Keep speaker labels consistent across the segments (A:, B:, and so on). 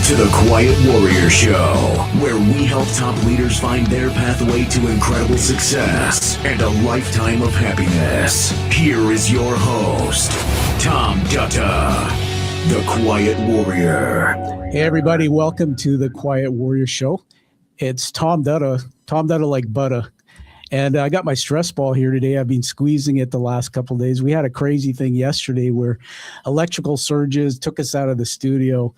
A: to the Quiet Warrior Show, where we help top leaders find their pathway to incredible success and a lifetime of happiness. Here is your host, Tom Dutta, the Quiet Warrior.
B: Hey everybody, welcome to the Quiet Warrior Show. It's Tom Dutta like butter. And I got my stress ball here today. I've been squeezing it the last couple of days. We had a crazy thing yesterday where electrical surges took us out of the studio.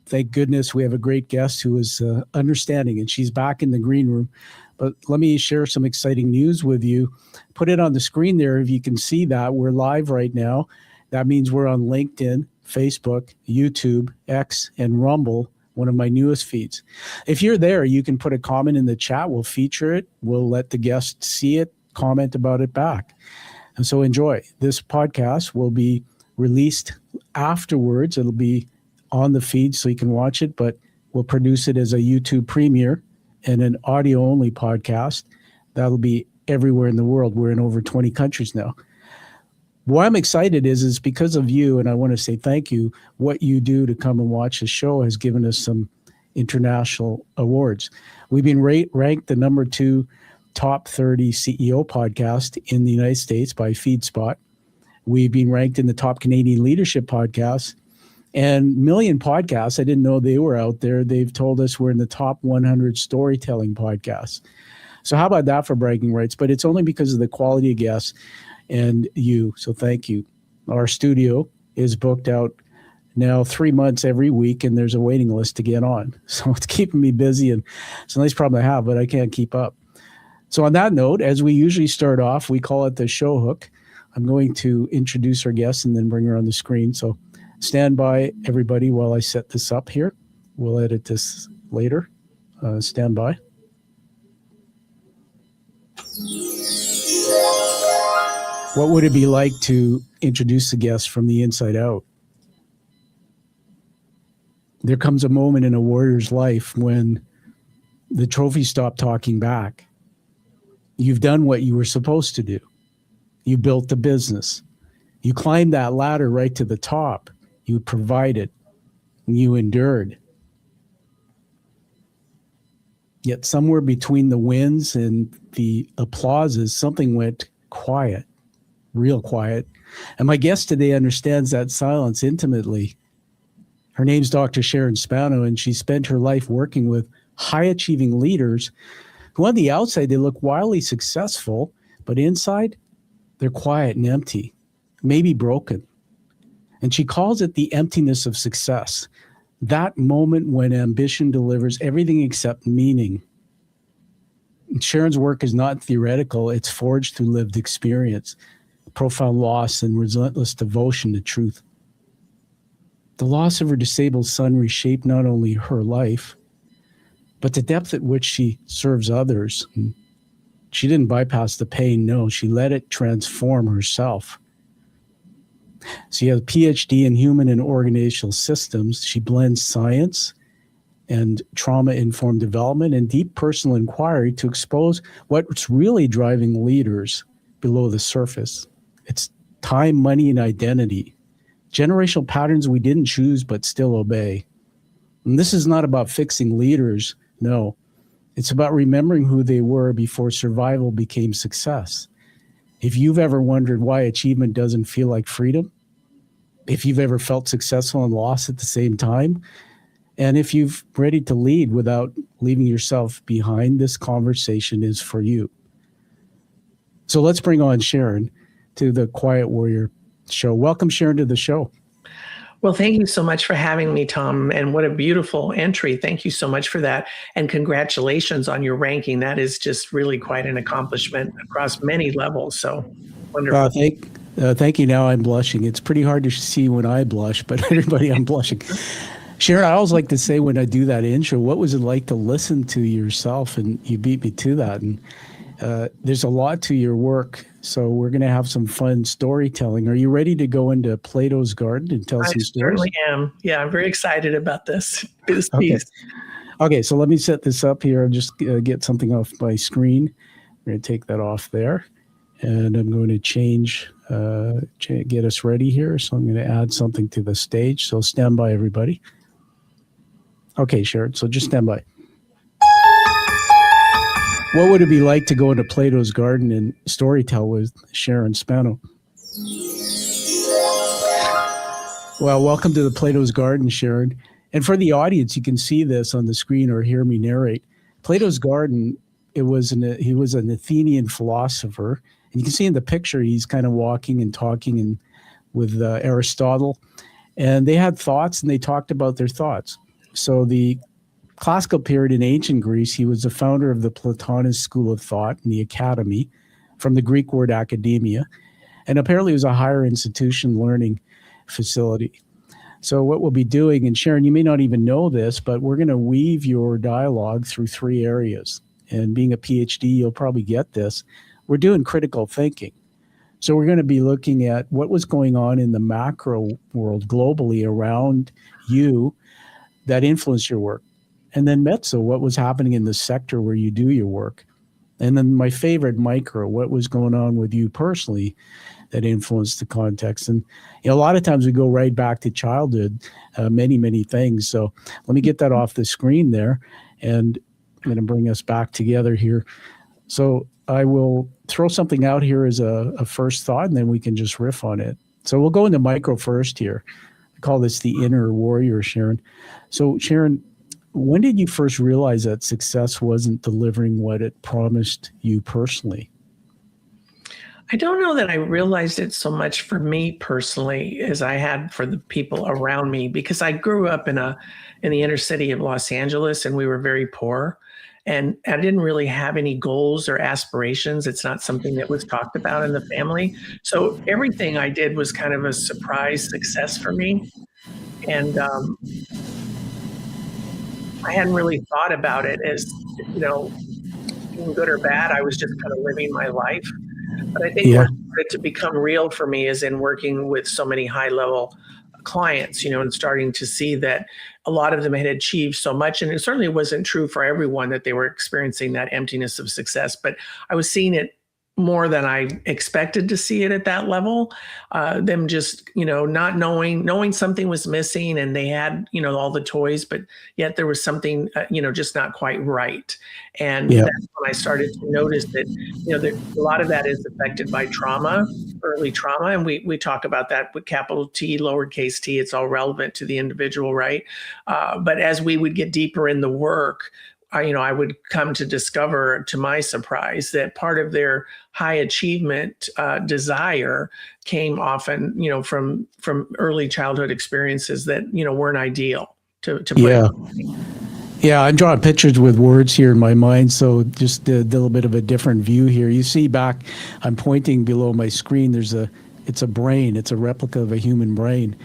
B: Thank goodness we have a great guest who is understanding, and she's back in the green room. But let me share some exciting news with you. Put it on the screen there if you can see that. We're live right now. That means we're on LinkedIn, Facebook, YouTube, X, and Rumble, one of my newest feeds. If you're there, you can put a comment in the chat. We'll feature it. We'll let the guests see it, comment about it back. And so enjoy. This podcast will be released afterwards. It'll be on the feed so you can watch it, but we'll produce it as a YouTube premiere and an audio-only podcast. That'll be everywhere in the world. We're in over 20 countries now. Why I'm excited is because of you, and I want to say thank you. What you do to come and watch the show has given us some international awards. We've been ranked the number 2 top 30 CEO podcast in the United States by FeedSpot. We've been ranked in the top Canadian leadership podcasts. And Million Podcasts, I didn't know they were out there. They've told us we're in the top 100 storytelling podcasts. So how about that for bragging rights? But it's only because of the quality of guests and you. So thank you. Our studio is booked out now 3 months every week, and there's a waiting list to get on. So it's keeping me busy, and it's a nice problem to have, but I can't keep up. So on that note, as we usually start off, we call it the show hook. I'm going to introduce our guest and then bring her on the screen. So stand by, everybody, while I set this up here. We'll edit this later. Stand by. What would it be like to introduce a guest from the inside out? There comes a moment in a warrior's life when the trophies stop talking back. You've done what you were supposed to do. You built the business. You climbed that ladder right to the top. You provided. You endured. Yet somewhere between the wins and the applauses, something went quiet. Real quiet. And my guest today understands that silence intimately. Her name's Dr. Sharon Spano, and she spent her life working with high-achieving leaders who on the outside, they look wildly successful, but inside, they're quiet and empty, maybe broken. And she calls it the emptiness of success, that moment when ambition delivers everything except meaning. And Sharon's work is not theoretical, it's forged through lived experience, profound loss, and relentless devotion to truth. The loss of her disabled son reshaped not only her life, but the depth at which she serves others. And she didn't bypass the pain, no, she let it transform herself. She has a PhD in human and organizational systems. She blends science and trauma-informed development and deep personal inquiry to expose what's really driving leaders below the surface. It's time, money, and identity. Generational patterns we didn't choose but still obey. And this is not about fixing leaders, no. It's about remembering who they were before survival became success. If you've ever wondered why achievement doesn't feel like freedom, if you've ever felt successful and lost at the same time, and if you've ready to lead without leaving yourself behind, this conversation is for you. So let's bring on Sharon to the Quiet Warrior Show. Welcome, Sharon, to the show.
C: Well, thank you so much for having me, Tom. And what a beautiful entry. Thank you so much for that. And congratulations on your ranking. That is just really quite an accomplishment across many levels. So wonderful.
B: Thank you. Now I'm blushing. It's pretty hard to see when I blush, but everybody, I'm blushing. Sharon, I always like to say when I do that intro, what was it like to listen to yourself? And you beat me to that. And there's a lot to your work. So we're going to have some fun storytelling. Are you ready to go into Plato's garden and tell some stories?
C: I certainly am. Yeah, I'm very excited about this piece.
B: Okay, so let me set this up here. I'll just get something off my screen. I'm going to take that off there. And I'm going to get us ready here. So I'm going to add something to the stage. So stand by, everybody. Okay, Sharon. So just stand by. What would it be like to go into Plato's garden and storytell with Sharon Spano? Well, welcome to the Plato's Garden, Sharon. And for the audience, you can see this on the screen or hear me narrate. Plato's Garden, he was an Athenian philosopher. And you can see in the picture, he's kind of walking and talking with Aristotle. And they had thoughts and they talked about their thoughts. So the classical period in ancient Greece, he was the founder of the Platonist school of thought in the academy, from the Greek word academia. And apparently it was a higher institution learning facility. So what we'll be doing, and Sharon, you may not even know this, but we're going to weave your dialogue through 3 areas. And being a PhD, you'll probably get this. We're doing critical thinking. So we're going to be looking at what was going on in the macro world globally around you that influenced your work. And then mezzo, what was happening in the sector where you do your work. And then my favorite, micro, what was going on with you personally that influenced the context. And a lot of times we go right back to childhood, many things. So let me get that off the screen there. And I'm going to bring us back together here. So I will throw something out here as a first thought, and then we can just riff on it. So we'll go into micro first here. I call this the inner warrior, Sharon. So Sharon, when did you first realize that success wasn't delivering what it promised you personally?
C: I don't know that I realized it so much for me personally as I had for the people around me, because I grew up in the inner city of Los Angeles, and we were very poor. And I didn't really have any goals or aspirations. It's not something that was talked about in the family. So everything I did was kind of a surprise success for me. And I hadn't really thought about it as, being good or bad. I was just kind of living my life. But I think where it started to become real for me is in working with so many high-level clients, and starting to see that a lot of them had achieved so much. And it certainly wasn't true for everyone that they were experiencing that emptiness of success, but I was seeing it more than I expected to see it at that level. Them just, not knowing something was missing, and they had, all the toys, but yet there was something, just not quite right. And that's when I started to notice that, a lot of that is affected by trauma, early trauma. And we talk about that with capital T, lowercase t, it's all relevant to the individual, right? But as we would get deeper in the work, I would come to discover, to my surprise, that part of their high achievement desire came often, from early childhood experiences that, weren't ideal to put it.
B: Yeah, I'm drawing pictures with words here in my mind, so just a little bit of a different view here. You see back, I'm pointing below my screen, it's a brain, it's a replica of a human brain.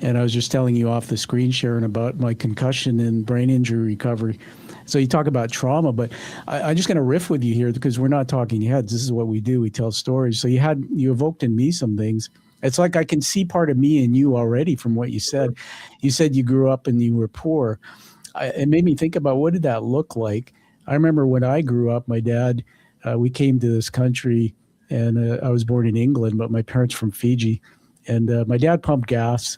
B: And I was just telling you off the screen, Sharon, about my concussion and brain injury recovery. So you talk about trauma, but I'm just going to riff with you here because we're not talking heads. This is what we do. We tell stories. So you evoked in me some things. It's like I can see part of me in you already from what you said. You said you grew up and you were poor. It made me think about, what did that look like? I remember when I grew up, my dad, we came to this country, and I was born in England, but my parents from Fiji. And my dad pumped gas.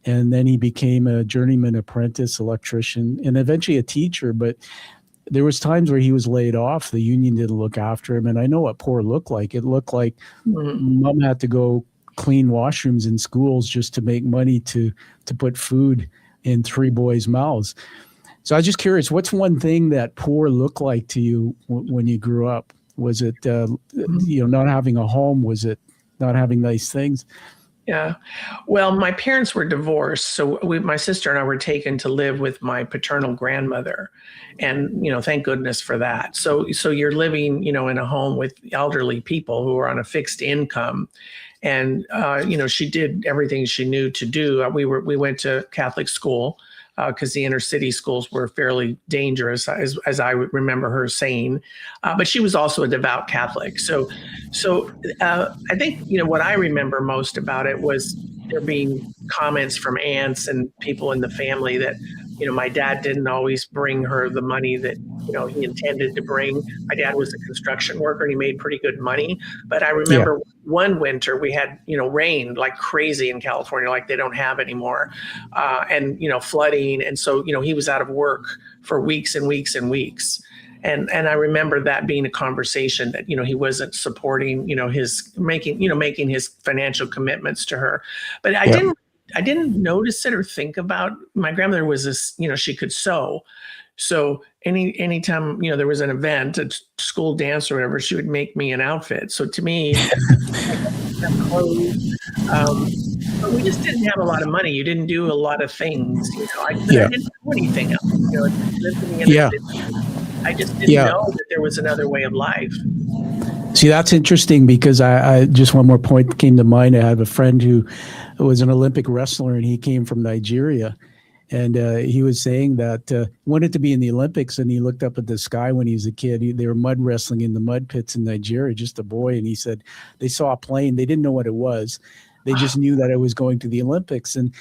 B: And then he became a journeyman apprentice electrician and eventually a teacher. But there was times where he was laid off. The union didn't look after him. And I know what poor looked like. It looked like mom had to go clean washrooms in schools just to make money to put food in 3 boys' mouths. So I was just curious, what's one thing that poor looked like to you when you grew up? Was it, not having a home? Was it not having nice things?
C: Yeah. Well, my parents were divorced. So my sister and I were taken to live with my paternal grandmother. And, thank goodness for that. So you're living, in a home with elderly people who are on a fixed income. And, she did everything she knew to do. We went to Catholic school because the inner city schools were fairly dangerous, as I remember her saying. But she was also a devout Catholic. So I think, what I remember most about it was there being comments from aunts and people in the family that my dad didn't always bring her the money that, he intended to bring. My dad was a construction worker and he made pretty good money. But I
B: Yeah.
C: remember one winter we had, rain like crazy in California, like they don't have anymore. And, flooding. And so, he was out of work for weeks and weeks and weeks. And I remember that being a conversation that, he wasn't supporting, his making his financial commitments to her. But I didn't notice it or think about. My grandmother was this, she could sew. So anytime, there was an event, a school dance or whatever, she would make me an outfit. So to me, clothes, but we just didn't have a lot of money. You didn't do a lot of things. I didn't do anything else. Living in a city, I just didn't know that there was another way of life.
B: See, that's interesting because I just one more point came to mind. I have a friend who was an Olympic wrestler and he came from Nigeria. And he was saying that wanted to be in the Olympics, and he looked up at the sky when he was a kid. They were mud wrestling in the mud pits in Nigeria, just a boy. And he said they saw a plane. They didn't know what it was. They just knew that it was going to the Olympics. And,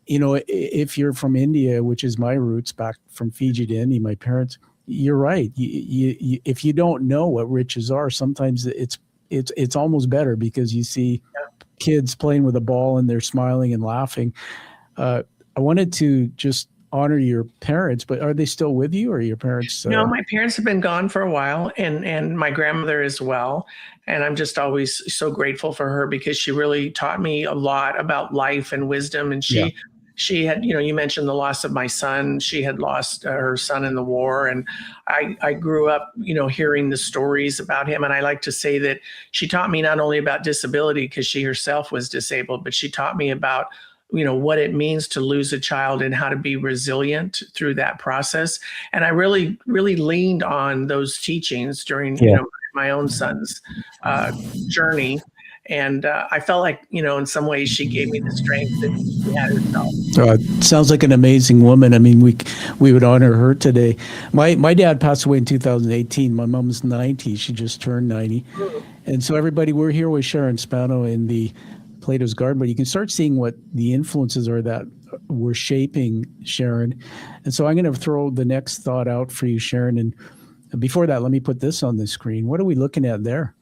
B: if you're from India, which is my roots back from Fiji to India, my parents, you're right. You, if you don't know what riches are, sometimes it's almost better because you see kids playing with a ball and they're smiling and laughing. I wanted to just honor your parents, but are they still with you, or your parents?
C: No, my parents have been gone for a while, and my grandmother as well. And I'm just always so grateful for her because she really taught me a lot about life and wisdom. And she had, you mentioned the loss of my son. She had lost her son in the war. And I grew up, hearing the stories about him. And I like to say that she taught me not only about disability because she herself was disabled, but she taught me about what it means to lose a child and how to be resilient through that process. And I really, really leaned on those teachings during, my own son's journey. And I felt like, in some ways she gave me the strength that she had herself.
B: Sounds like an amazing woman. I mean, we would honor her today. My dad passed away in 2018. My mom's 90. She just turned 90. And so everybody, we're here with Sharon Spano in the Plato's Garden, but you can start seeing what the influences are that were shaping Sharon. And so I'm going to throw the next thought out for you, Sharon. And before that, let me put this on the screen. What are we looking at there?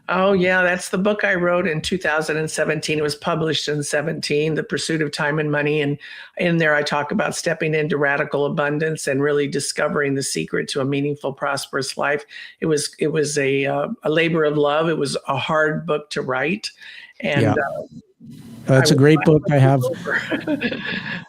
C: Oh, yeah, that's the book I wrote in 2017. It was published in 2017, The Pursuit of Time and Money. And in there, I talk about stepping into radical abundance and really discovering the secret to a meaningful, prosperous life. It was a labor of love. It was a hard book to write. And
B: it's a great book. I have.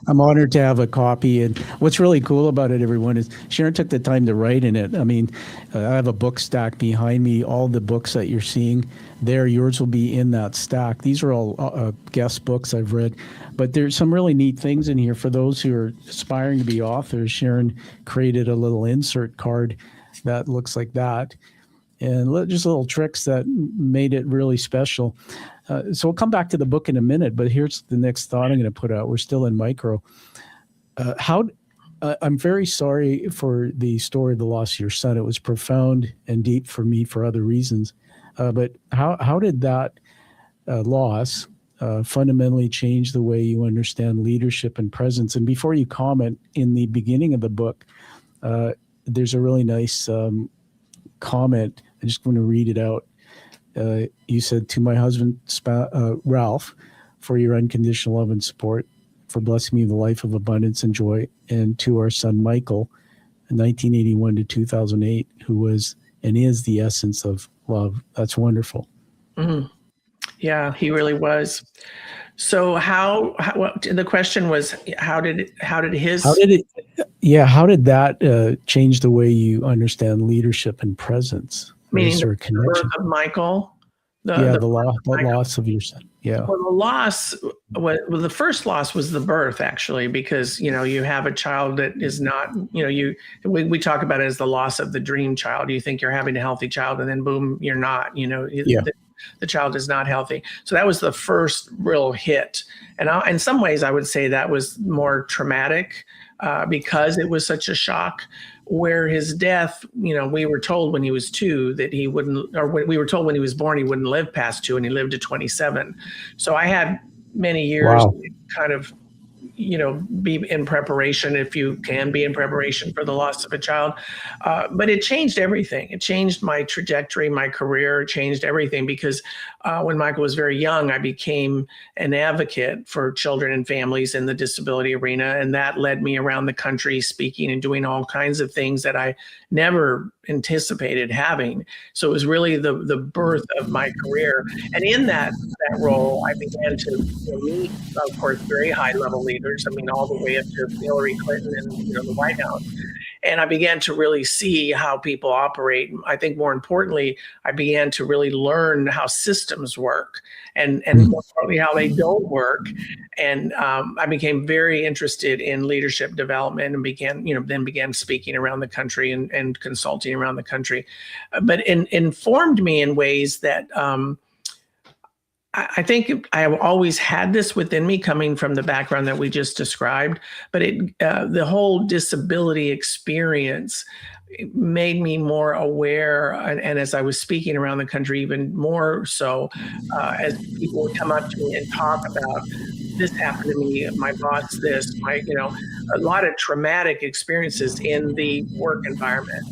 B: I'm honored to have a copy. And what's really cool about it, everyone, is Sharon took the time to write in it. I mean, I have a book stack behind me. All the books that you're seeing there, yours will be in that stack. These are all guest books I've read. But there's some really neat things in here for those who are aspiring to be authors. Sharon created a little insert card that looks like that. And just little tricks that made it really special. So we'll come back to the book in a minute, but here's the next thought I'm going to put out. We're still in micro. I'm very sorry for the story of the loss of your son. It was profound and deep for me for other reasons. But how did that loss fundamentally change the way you understand leadership and presence? And before you comment, in the beginning of the book, there's a really nice comment. I'm just going to read it out. You said, "To my husband, Ralph, for your unconditional love and support, for blessing me with a life of abundance and joy, and to our son, Michael, in 1981 to 2008, who was and is the essence of love." That's wonderful.
C: Mm-hmm. Yeah, he really was. So the question was, how did
B: that change the way you understand leadership and presence?
C: Meaning the birth of Michael?
B: The loss of your son. Yeah.
C: Well, the first loss was the birth, actually, because, you have a child that is not, we talk about it as the loss of the dream child. You think you're having a healthy child and then boom, you're not, the child is not healthy. So that was the first real hit. And in some ways, I would say that was more traumatic because it was such a shock. Where his death, we were told when he was 2 that he wouldn't, or we were told when he was born he wouldn't live past 2, and he lived to 27. So I had many years kind of be in preparation if you can be in preparation for the loss of a child. But it changed everything. It changed my trajectory, my career, it changed everything because when Michael was very young, I became an advocate for children and families in the disability arena. And that led me around the country speaking and doing all kinds of things that I never anticipated having. So it was really the birth of my career. And in that role, I began to meet, of course, very high level leaders. I mean, all the way up to Hillary Clinton and the White House. And I began to really see how people operate. I think more importantly, I began to really learn how systems work and more importantly, how they don't work. And I became very interested in leadership development and began speaking around the country and consulting around the country. But it informed me in ways that I think I have always had this within me coming from the background that we just described, but the whole disability experience made me more aware. And as I was speaking around the country, even more so, as people would come up to me and talk about, this happened to me, my boss, this, a lot of traumatic experiences in the work environment.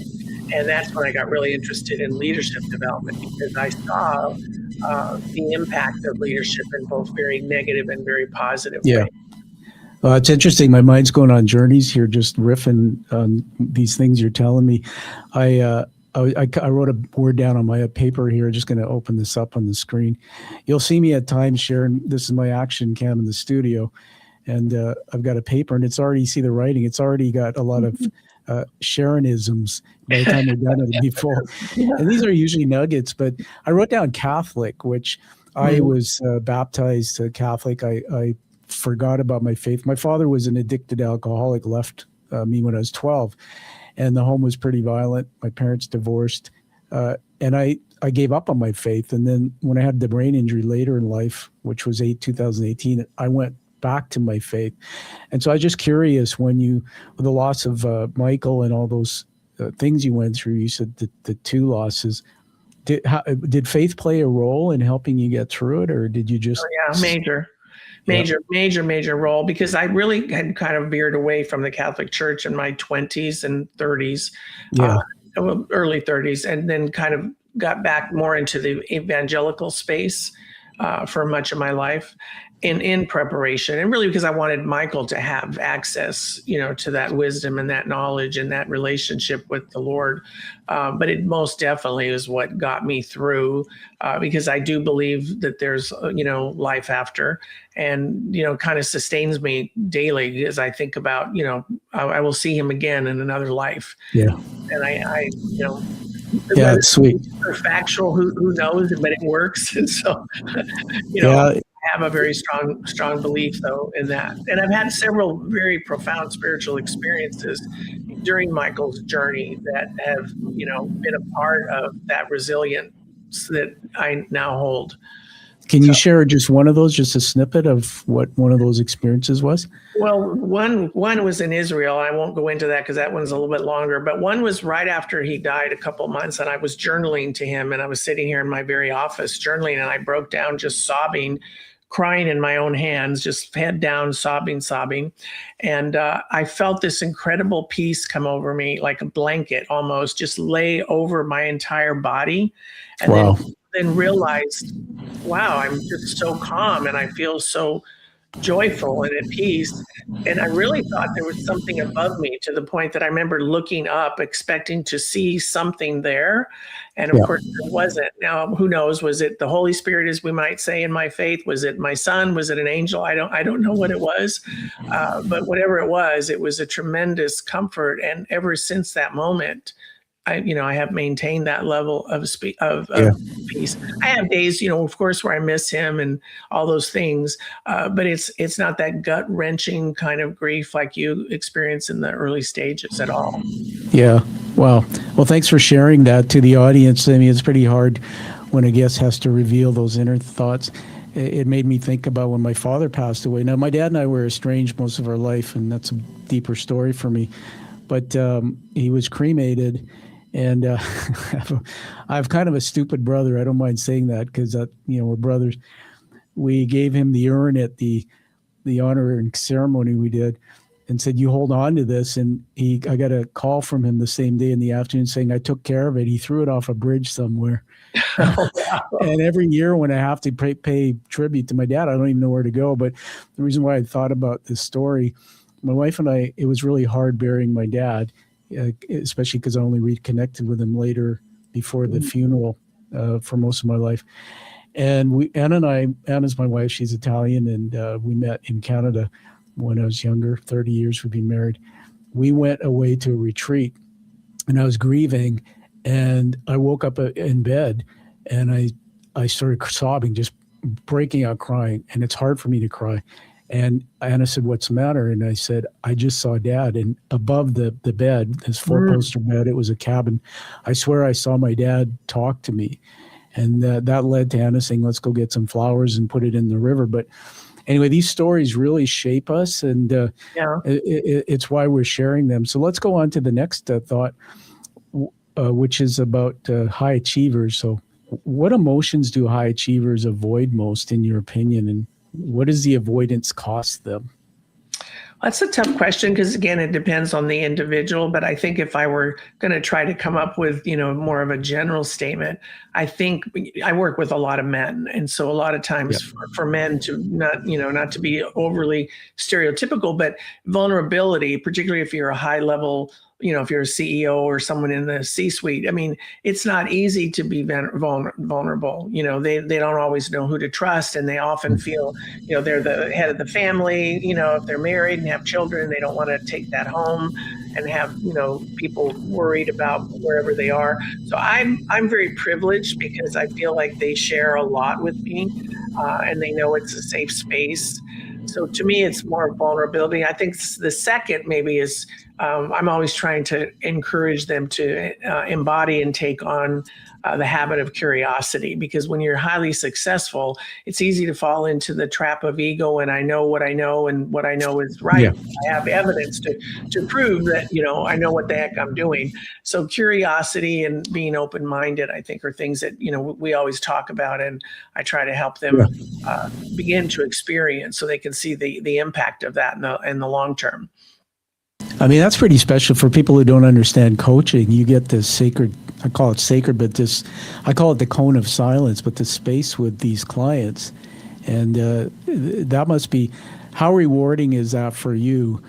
C: And that's when I got really interested in leadership development, because I saw the impact of leadership in both very negative and very positive ways.
B: It's interesting. My mind's going on journeys here, just riffing on these things you're telling me. I wrote a word down on my paper here. Just going to open this up on the screen. You'll see me at times, Sharon. This is my action cam in the studio, and I've got a paper, and it's already, see the writing. It's already got a lot of Sharonisms. By the time we're done, it'll be full. And these are usually nuggets, but I wrote down Catholic, which I was baptized Catholic. I forgot about my faith. My father was an addicted alcoholic, left me when I was 12, and the home was pretty violent. My parents divorced, and I gave up on my faith. And then when I had the brain injury later in life, which was 2018, I went back to my faith. And so I was just curious, when with the loss of Michael and all those things you went through, you said the two losses, did faith play a role in helping you get through it, or did you just...
C: Major role, because I really had kind of veered away from the Catholic Church in my 20s and 30s, early 30s, and then kind of got back more into the evangelical space for much of my life in preparation, and really because I wanted Michael to have access, to that wisdom and that knowledge and that relationship with the Lord. But it most definitely is what got me through, because I do believe that there's, life after, and, kind of sustains me daily as I think about, I will see him again in another life.
B: Yeah.
C: And I
B: it's sweet.
C: Factual, who knows, but it works. And so, I have a very strong belief, though, in that. And I've had several very profound spiritual experiences during Michael's journey that have, been a part of that resilience that I now hold.
B: Can you share just one of those, just a snippet of what one of those experiences was?
C: Well, one was in Israel. I won't go into that because that one's a little bit longer. But one was right after he died, a couple months, and I was journaling to him, and I was sitting here in my very office journaling, and I broke down just sobbing, crying in my own hands, just head down, sobbing. And I felt this incredible peace come over me, like a blanket almost, just lay over my entire body. And then realized, wow, I'm just so calm and I feel so joyful and at peace. And I really thought there was something above me, to the point that I remember looking up, expecting to see something there. And of course, there wasn't. Now, who knows? Was it the Holy Spirit, as we might say in my faith? Was it my son? Was it an angel? I don't know what it was. But whatever it was a tremendous comfort. And ever since that moment, I have maintained that level of peace. I have days, of course, where I miss him and all those things, but it's not that gut wrenching kind of grief like you experience in the early stages at all.
B: Yeah. Wow. Well, thanks for sharing that to the audience. I mean, it's pretty hard when a guest has to reveal those inner thoughts. It made me think about when my father passed away. Now, my dad and I were estranged most of our life, and that's a deeper story for me. But he was cremated. And I have kind of a stupid brother. I don't mind saying that, because we're brothers. We gave him the urn at the the honoring ceremony we did, and said, "You hold on to this." And I got a call from him the same day in the afternoon saying, "I took care of it." He threw it off a bridge somewhere.
C: Oh, wow.
B: And every year when I have to pay tribute to my dad, I don't even know where to go. But the reason why I thought about this story, my wife and I, it was really hard burying my dad, especially because I only reconnected with him later before the funeral for most of my life. And Anna's my wife, she's Italian, and we met in Canada when I was younger, 30 years we've been married. We went away to a retreat, and I was grieving, and I woke up in bed, and I started sobbing, just breaking out crying, and it's hard for me to cry. And Anna said, "What's the matter?" And I said, "I just saw Dad." And above the bed, this four-poster bed, it was a cabin. I swear I saw my dad talk to me. And that led to Anna saying, "Let's go get some flowers and put it in the river." But anyway, these stories really shape us, and it's why we're sharing them. So let's go on to the next thought, which is about high achievers. So what emotions do high achievers avoid most, in your opinion, and what does the avoidance cost them?
C: That's a tough question because, again, it depends on the individual. But I think if I were going to try to come up with, more of a general statement, I think I work with a lot of men. And so a lot of times for men to not to be overly stereotypical, but vulnerability, particularly if you're a high level, if you're a CEO or someone in the C-suite, I mean, it's not easy to be vulnerable. They don't always know who to trust, and they often feel, they're the head of the family. If they're married and have children, they don't want to take that home and have, people worried about wherever they are. So I'm very privileged because I feel like they share a lot with me, and they know it's a safe space. So to me, it's more vulnerability. I think the second maybe is I'm always trying to encourage them to embody and take on the habit of curiosity, because when you're highly successful, it's easy to fall into the trap of ego. And I know what I know, and what I know is right. Yeah. I have evidence to prove that, I know what the heck I'm doing. So curiosity and being open-minded, I think, are things that, we always talk about, and I try to help them begin to experience so they can see the impact of that in the long term.
B: I mean, that's pretty special for people who don't understand coaching. You get this sacred, I call it sacred, but I call it the cone of silence, but the space with these clients. And that must be, how rewarding is that for you,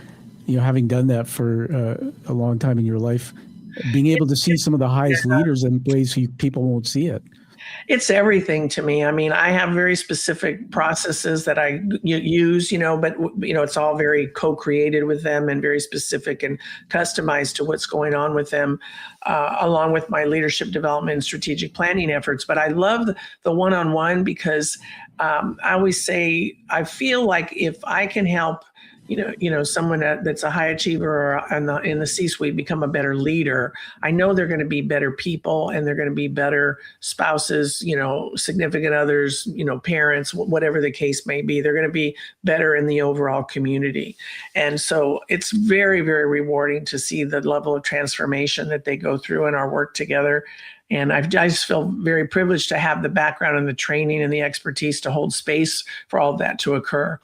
B: having done that for a long time in your life, being able to see some of the highest leaders in ways people won't see it?
C: It's everything to me. I mean, I have very specific processes that I use, but, it's all very co-created with them and very specific and customized to what's going on with them, along with my leadership development and strategic planning efforts. But I love the one-on-one because I always say, I feel like if I can help someone that's a high achiever or in the C-suite become a better leader, I know they're going to be better people, and they're going to be better spouses, significant others, parents, whatever the case may be. They're going to be better in the overall community. And so it's very, very rewarding to see the level of transformation that they go through in our work together. And I just feel very privileged to have the background and the training and the expertise to hold space for all of that to occur.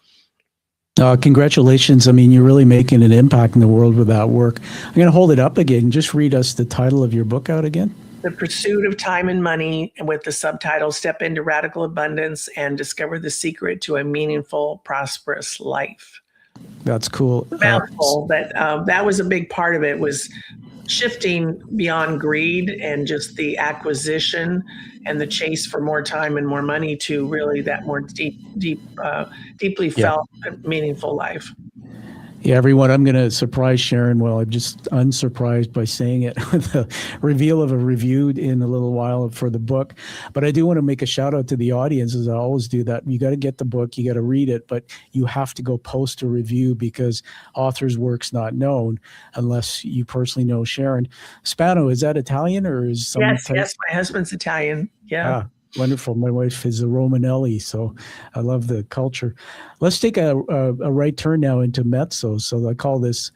B: Congratulations. I mean, you're really making an impact in the world with that work. I'm going to hold it up again. Just read us the title of your book out again.
C: The Pursuit of Time and Money, with the subtitle, Step into Radical Abundance and Discover the Secret to a Meaningful, Prosperous Life.
B: That's cool.
C: Mouthful, but that was a big part of it, was shifting beyond greed and just the acquisition and the chase for more time and more money to really that more deeply felt, meaningful life.
B: Yeah, everyone, I'm going to surprise Sharon. Well, I'm just unsurprised by saying it with the reveal of a review in a little while for the book. But I do want to make a shout out to the audience, as I always do, that you got to get the book, you got to read it, but you have to go post a review, because author's work's not known unless you personally know Sharon. Spano, is that Italian or is someone?
C: Yes, my husband's Italian. Yeah.
B: Wonderful. My wife is a Romanelli, so I love the culture. Let's take a right turn now into mezzo. So I call this,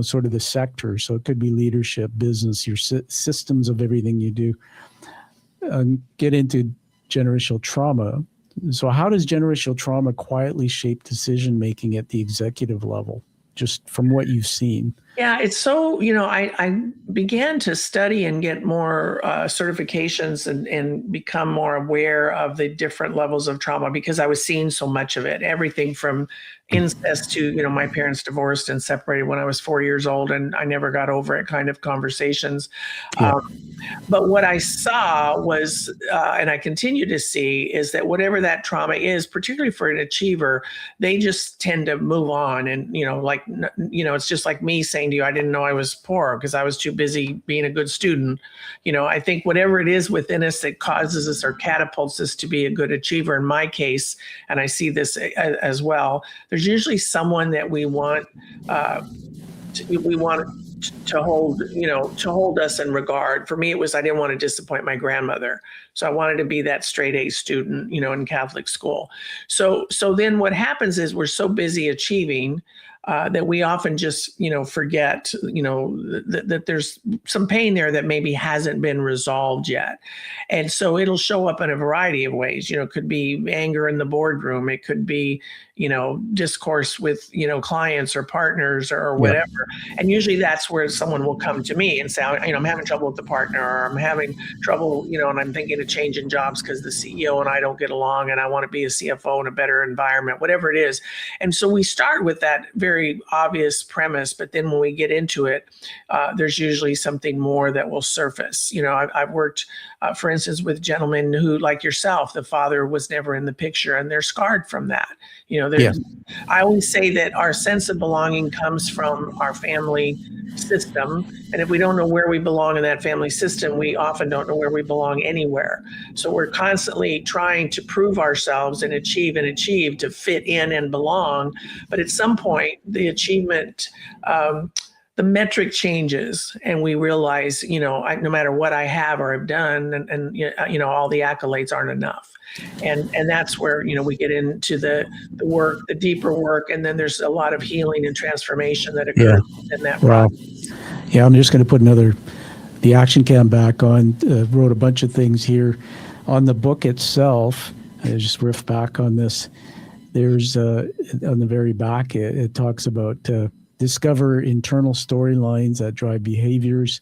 B: sort of the sector. So it could be leadership, business, your systems of everything you do. Get into generational trauma. So how does generational trauma quietly shape decision making at the executive level, just from what you've seen?
C: Yeah, it's so, I began to study and get more certifications and become more aware of the different levels of trauma because I was seeing so much of it. Everything from incest to, my parents divorced and separated when I was 4 years old and I never got over it kind of conversations.
B: Yeah.
C: But what I saw was, and I continue to see, is that whatever that trauma is, particularly for an achiever, they just tend to move on. And, it's just like me saying to you, I didn't know I was poor because I was too busy being a good student. I think whatever it is within us that causes us or catapults us to be a good achiever, in my case, and I see this as well, there's usually someone that we want to hold us in regard. For me, it was I didn't want to disappoint my grandmother. So I wanted to be that straight A student, in Catholic school. So then what happens is we're so busy achieving that we often just, forget, that there's some pain there that maybe hasn't been resolved yet. And so it'll show up in a variety of ways. It could be anger in the boardroom. It could be, discourse with, clients or partners or whatever. Yeah. And usually that's where someone will come to me and say, I'm having trouble with the partner, or I'm having trouble, and I'm thinking of changing jobs because the CEO and I don't get along and I want to be a CFO in a better environment, whatever it is. And so we start with that very obvious premise, but then when we get into it, there's usually something more that will surface. I've worked, for instance, with gentlemen who, like yourself, the father was never in the picture and they're scarred from that. I always say that our sense of belonging comes from our family system. And if we don't know where we belong in that family system, we often don't know where we belong anywhere. So we're constantly trying to prove ourselves and achieve to fit in and belong. But at some point, the achievement, the metric changes and we realize, no matter what I have or have done and all the accolades aren't enough. And that's where, we get into the work, the deeper work. And then there's a lot of healing and transformation that occurs in that process.
B: Yeah, I'm just going to put the action cam back on, wrote a bunch of things here on the book itself. I just riff back on this. There's on the very back, it talks about discover internal storylines that drive behaviors,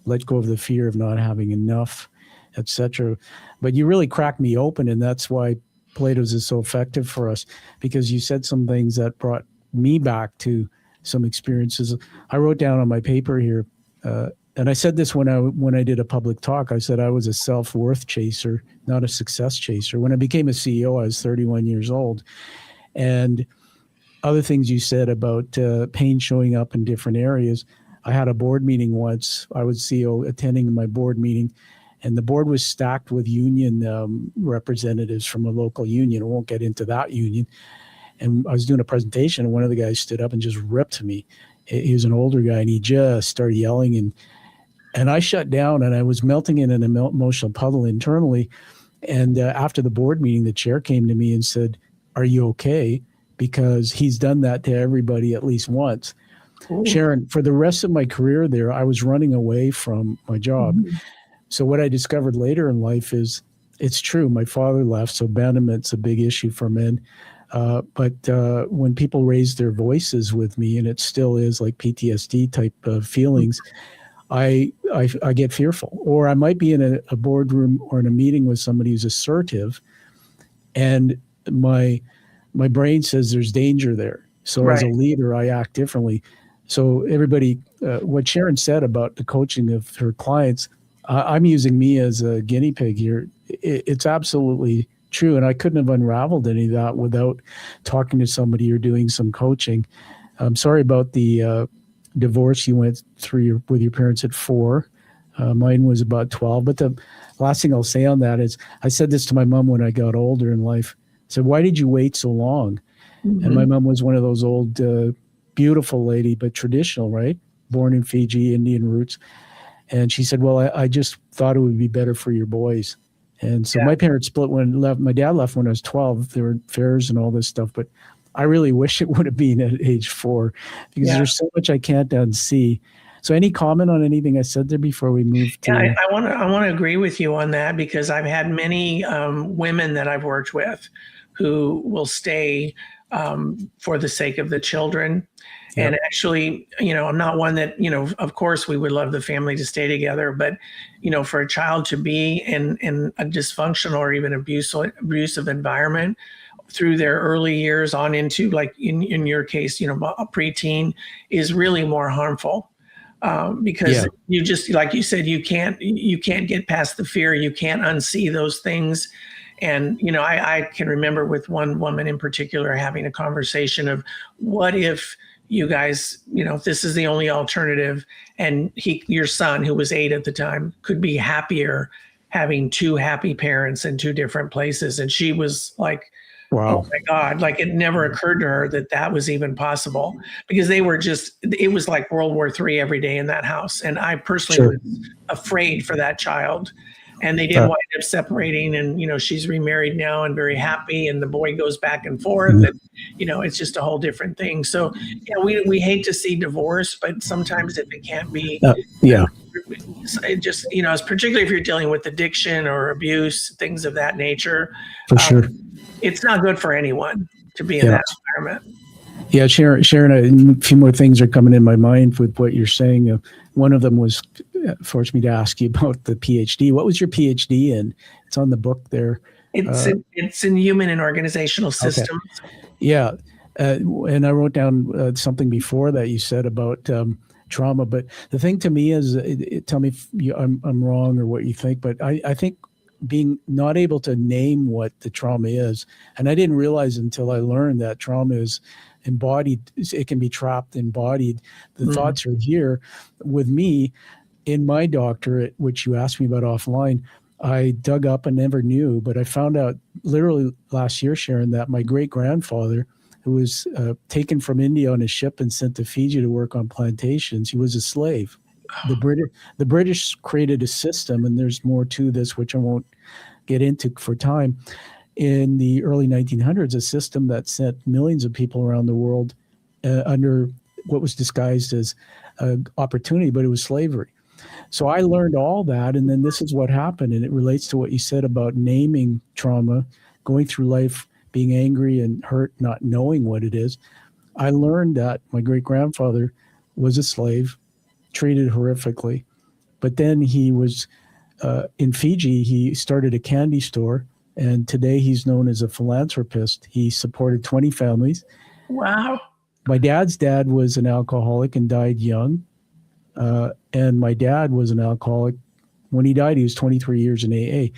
B: let go of the fear of not having enough, etc. But you really cracked me open, and that's why Plato's is so effective for us, because you said some things that brought me back to some experiences. I wrote down on my paper here, and I said this when I did a public talk. I said I was a self-worth chaser, not a success chaser. When I became a CEO, I was 31 years old. And other things you said about pain showing up in different areas. I had a board meeting once. I was CEO attending my board meeting, and the board was stacked with union representatives from a local union. I won't get into that union. And I was doing a presentation, and one of the guys stood up and just ripped me. He was an older guy, and he just started yelling. And I shut down, and I was melting in an emotional puddle internally. And after the board meeting, the chair came to me and said, "Are you okay?" Because he's done that to everybody at least once. Ooh. Sharon, for the rest of my career there, I was running away from my job. Mm-hmm. So what I discovered later in life is it's true. My father left, so abandonment's a big issue for men. But when people raise their voices with me, and it still is like PTSD type of feelings, I get fearful. Or I might be in a boardroom or in a meeting with somebody who's assertive, and my brain says there's danger there. So As a leader, I act differently. So everybody, what Sharon said about the coaching of her clients, I'm using me as a guinea pig here. It's absolutely true. And I couldn't have unraveled any of that without talking to somebody or doing some coaching. I'm sorry about the divorce you went through with your parents at 4. Mine was about 12. But the last thing I'll say on that is I said this to my mom when I got older in life. I said, "Why did you wait so long?" Mm-hmm. And my mom was one of those old, beautiful lady, but traditional, right? Born in Fiji, Indian roots. And she said, "Well, I just thought it would be better for your boys." And so my parents split my dad left when I was 12. There were affairs and all this stuff, but I really wish it would have been at age 4 because there's so much I can't unsee. So any comment on anything I said there before we move to?
C: Yeah, I want to agree with you on that, because I've had many women that I've worked with who will stay for the sake of the children.
B: Yep.
C: And actually, I'm not one that, of course we would love the family to stay together, but, for a child to be in a dysfunctional or even abusive environment through their early years on into, like in your case, a preteen, is really more harmful. Because you just, like you said, you can't get past the fear. You can't unsee those things. And, I can remember with one woman in particular having a conversation of, what if you guys, if this is the only alternative, and your son, who was 8 at the time, could be happier having 2 happy parents in 2 different places. And she was like,
B: wow.
C: Oh my God, like it never occurred to her that was even possible, because it was like World War III every day in that house. And I personally was afraid for that child. And they did wind up separating, and, she's remarried now and very happy. And the boy goes back and forth, and, it's just a whole different thing. So, we hate to see divorce, but sometimes if it can't be, it just, particularly if you're dealing with addiction or abuse, things of that nature,
B: for sure,
C: it's not good for anyone to be in that environment.
B: Yeah, Sharon, a few more things are coming in my mind with what you're saying. One of them was forced me to ask you about the PhD. What was your PhD in? It's on the book there.
C: It's in human and organizational systems.
B: Okay. Yeah, and I wrote down something before that you said about trauma. But the thing to me is, tell me if I'm wrong or what you think. But I think being not able to name what the trauma is, and I didn't realize until I learned that trauma is embodied. It can be trapped, embodied. The thoughts are here. With me, in my doctorate, which you asked me about offline, I dug up and never knew, but I found out literally last year, Sharon, that my great-grandfather, who was taken from India on a ship and sent to Fiji to work on plantations, he was a slave. The British created a system, and there's more to this, which I won't get into for time, in the early 1900s, a system that sent millions of people around the world under what was disguised as opportunity, but it was slavery. So I learned all that, and then this is what happened, and it relates to what you said about naming trauma, going through life being angry and hurt, not knowing what it is. I learned that my great-grandfather was a slave, treated horrifically, but then he was in Fiji. He started a candy store, and today he's known as a philanthropist. He supported 20 families.
C: Wow.
B: My dad's dad was an alcoholic and died young. And my dad was an alcoholic. When he died, he was 23 years in AA.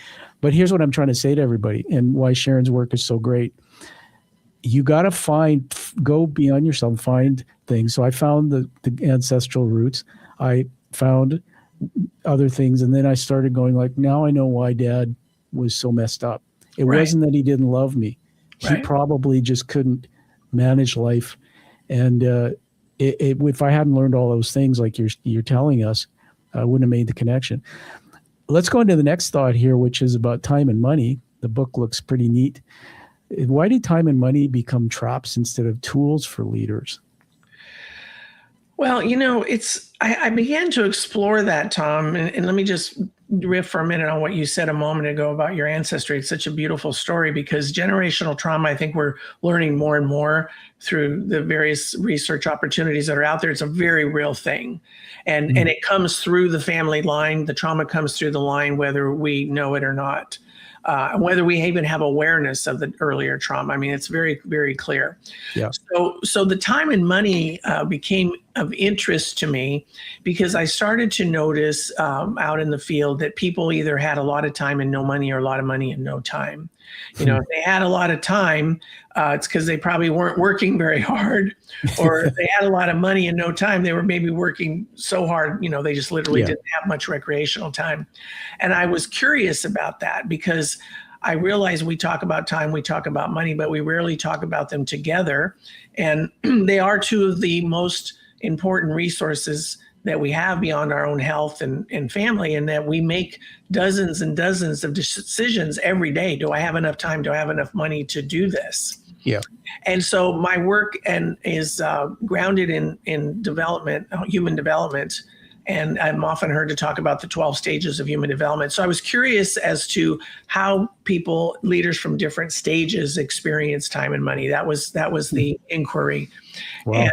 B: But here's what I'm trying to say to everybody, and why Sharon's work is so great. You got to go beyond yourself, find things. So I found the ancestral roots. I found other things. And then I started going like, now I know why Dad was so messed up. It wasn't that he didn't love me. He probably just couldn't manage life. And if I hadn't learned all those things like you're telling us, I wouldn't have made the connection. Let's go into the next thought here, which is about time and money. The book looks pretty neat. Why did time and money become traps instead of tools for leaders?
C: Well, I began to explore that, Tom, and let me just riff for a minute on what you said a moment ago about your ancestry. It's such a beautiful story, because generational trauma, I think we're learning more and more through the various research opportunities that are out there. It's a very real thing. And it comes through the family line. The trauma comes through the line, whether we know it or not. Whether we even have awareness of the earlier trauma. I mean, it's very, very clear.
B: Yeah.
C: So the time and money became of interest to me, because I started to notice out in the field that people either had a lot of time and no money, or a lot of money and no time. If they had a lot of time, it's because they probably weren't working very hard, or if they had a lot of money and no time, they were maybe working so hard, they just literally didn't have much recreational time. And I was curious about that, because I realize we talk about time, we talk about money, but we rarely talk about them together. And they are two of the most important resources that we have beyond our own health and family, and that we make dozens and dozens of decisions every day. Do I have enough time? Do I have enough money to do this?
B: Yeah.
C: And so my work is grounded in development, human development. And I'm often heard to talk about the 12 stages of human development. So I was curious as to how people, leaders from different stages, experience time and money. That was the inquiry.
B: Wow.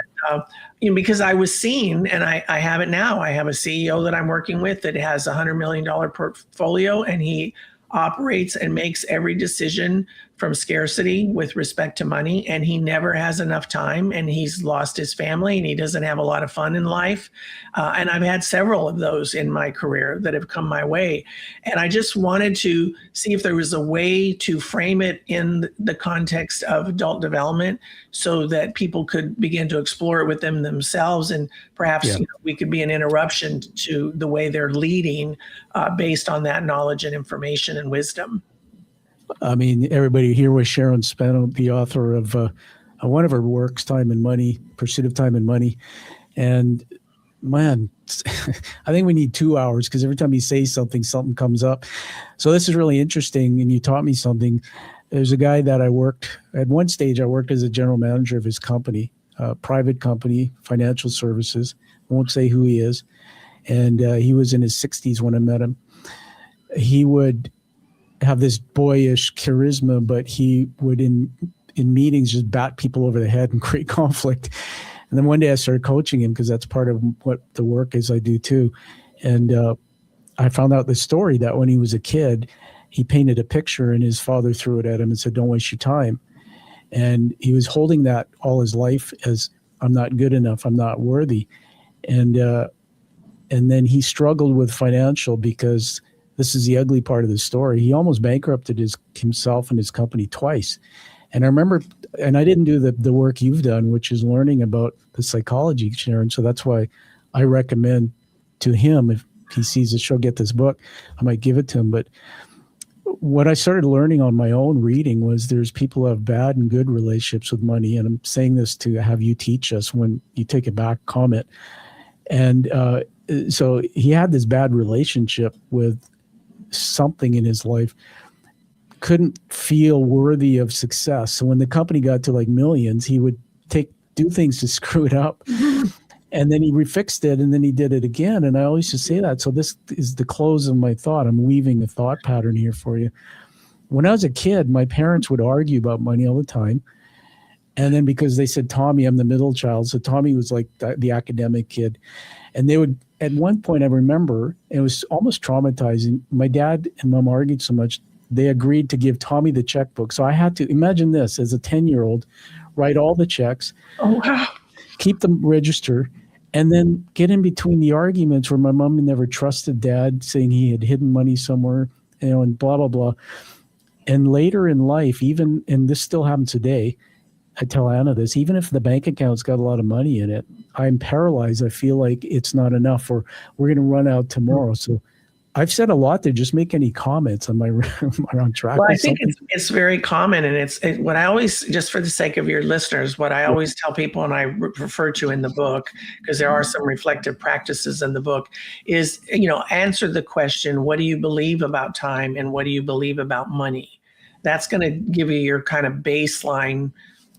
C: And because I was seen, and I have it now. I have a CEO that I'm working with that has a $100 million portfolio, and he operates and makes every decision from scarcity with respect to money, and he never has enough time, and he's lost his family, and he doesn't have a lot of fun in life. And I've had several of those in my career that have come my way. And I just wanted to see if there was a way to frame it in the context of adult development so that people could begin to explore it with themselves, and perhaps we could be an interruption to the way they're leading based on that knowledge and information and wisdom.
B: I mean, everybody here was Sharon Spano, the author of one of her works, Time and Money, Pursuit of Time and Money. And man, I think we need 2 hours because every time you say something, something comes up. So this is really interesting, and you taught me something. There's a guy that at one stage, I worked as a general manager of his company, private company, financial services. I won't say who he is. And he was in his 60s when I met him. He would have this boyish charisma, but he would in meetings just bat people over the head and create conflict. And then one day I started coaching him because that's part of what the work is I do too. And I found out the story that when he was a kid, he painted a picture and his father threw it at him and said, "Don't waste your time." And he was holding that all his life as, "I'm not good enough, I'm not worthy." And then he struggled with financial because this is the ugly part of the story. He almost bankrupted himself and his company twice. And I remember, and I didn't do the work you've done, which is learning about the psychology, Sharon. So that's why I recommend to him, if he sees the show, get this book. I might give it to him. But what I started learning on my own reading was there's people who have bad and good relationships with money. And I'm saying this to have you teach us when you take it back, comment. And so he had this bad relationship with something in his life, couldn't feel worthy of success. So when the company got to like millions, he would do things to screw it up. And then he refixed it, and then he did it again. And I always used to say that. So this is the close of my thought. I'm weaving a thought pattern here for you. When I was a kid, my parents would argue about money all the time. And then because they said, Tommy, I'm the middle child. So Tommy was like the academic kid. And they would, at one point I remember, it was almost traumatizing. My dad and mom argued so much, they agreed to give Tommy the checkbook. So I had to, imagine this, as a 10-year-old, write all the checks.
C: Oh, wow.
B: Keep them register, and then get in between the arguments where my mom never trusted dad, saying he had hidden money somewhere, and blah, blah, blah. And later in life, even, and this still happens today, I tell Anna this, even if the bank account's got a lot of money in it, I'm paralyzed. I feel like it's not enough, or we're going to run out tomorrow. So I've said a lot there. Just make any comments on my on track.
C: Well, I think it's very common, and what I always, just for the sake of your listeners, what I always tell people, and I refer to in the book, because there are some reflective practices in the book, is, answer the question, what do you believe about time, and what do you believe about money? That's going to give you your kind of baseline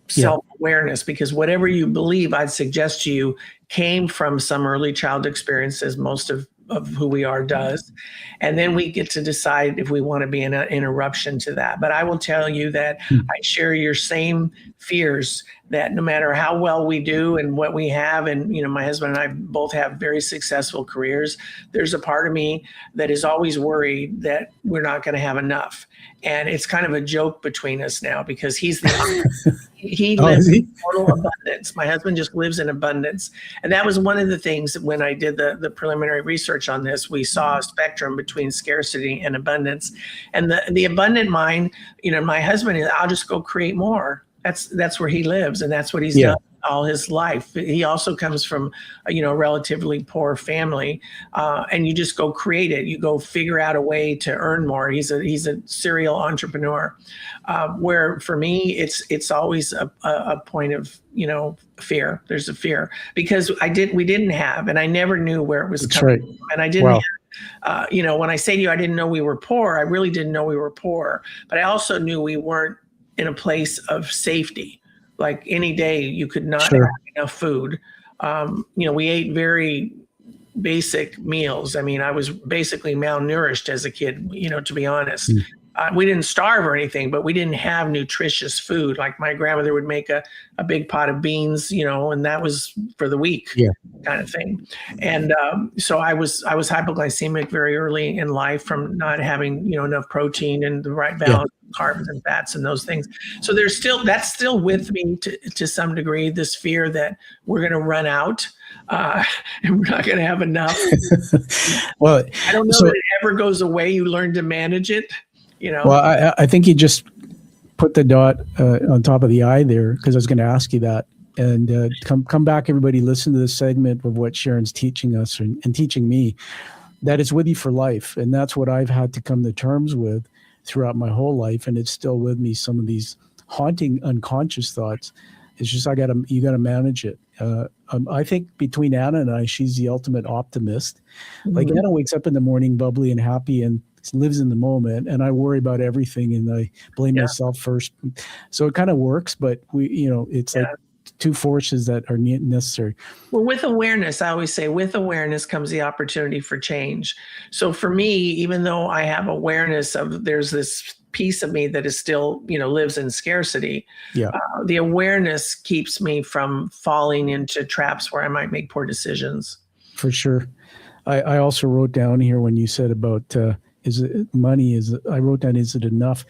C: self-awareness, because whatever you believe, I'd suggest to you, came from some early child experiences. Most of who we are does. And then we get to decide if we want to be an interruption to that. But I will tell you that I share your same fears, that no matter how well we do and what we have, and my husband and I both have very successful careers, there's a part of me that is always worried that we're not going to have enough. And it's kind of a joke between us now, because he's he lives in total abundance. My husband just lives in abundance. And that was one of the things that when I did the preliminary research on this, we saw a spectrum between scarcity and abundance. And the abundant mind, my husband is, I'll just go create more. That's where he lives, and that's what he's done all his life. He also comes from a relatively poor family, and you just go create it. You go figure out a way to earn more. He's a serial entrepreneur. Where for me, it's always a point of fear. There's a fear because we didn't have, and I never knew where it was coming from, and I didn't. Wow. When I say to you, I didn't know we were poor, I really didn't know we were poor, but I also knew we weren't in a place of safety. Like any day, you could not
B: Sure.
C: have enough food. We ate very basic meals. I mean, I was basically malnourished as a kid, to be honest.
B: Mm.
C: We didn't starve or anything, but we didn't have nutritious food. Like my grandmother would make a big pot of beans, and that was for the week, kind of thing. And so I was hypoglycemic very early in life from not having enough protein and the right balance of carbs and fats and those things. So that's still with me to some degree, this fear that we're going to run out and we're not going to have enough.
B: Well,
C: I don't know that it ever goes away. You learn to manage it.
B: Well, I think you just put the dot on top of the I there, because I was going to ask you that. And come back, everybody, listen to this segment of what Sharon's teaching us and teaching me, that it's with you for life. And that's what I've had to come to terms with throughout my whole life. And it's still with me, some of these haunting unconscious thoughts. It's just you got to manage it. I think between Anna and I, she's the ultimate optimist. Mm-hmm. Like Anna wakes up in the morning bubbly and happy and lives in the moment, and I worry about everything and I blame myself first. So it kind of works, but it's like two forces that are necessary.
C: Well, with awareness, I always say with awareness comes the opportunity for change. So for me, even though I have awareness of there's this piece of me that is still, lives in scarcity, the awareness keeps me from falling into traps where I might make poor decisions.
B: For sure. I also wrote down here when you said about is it money? I wrote down, is it enough?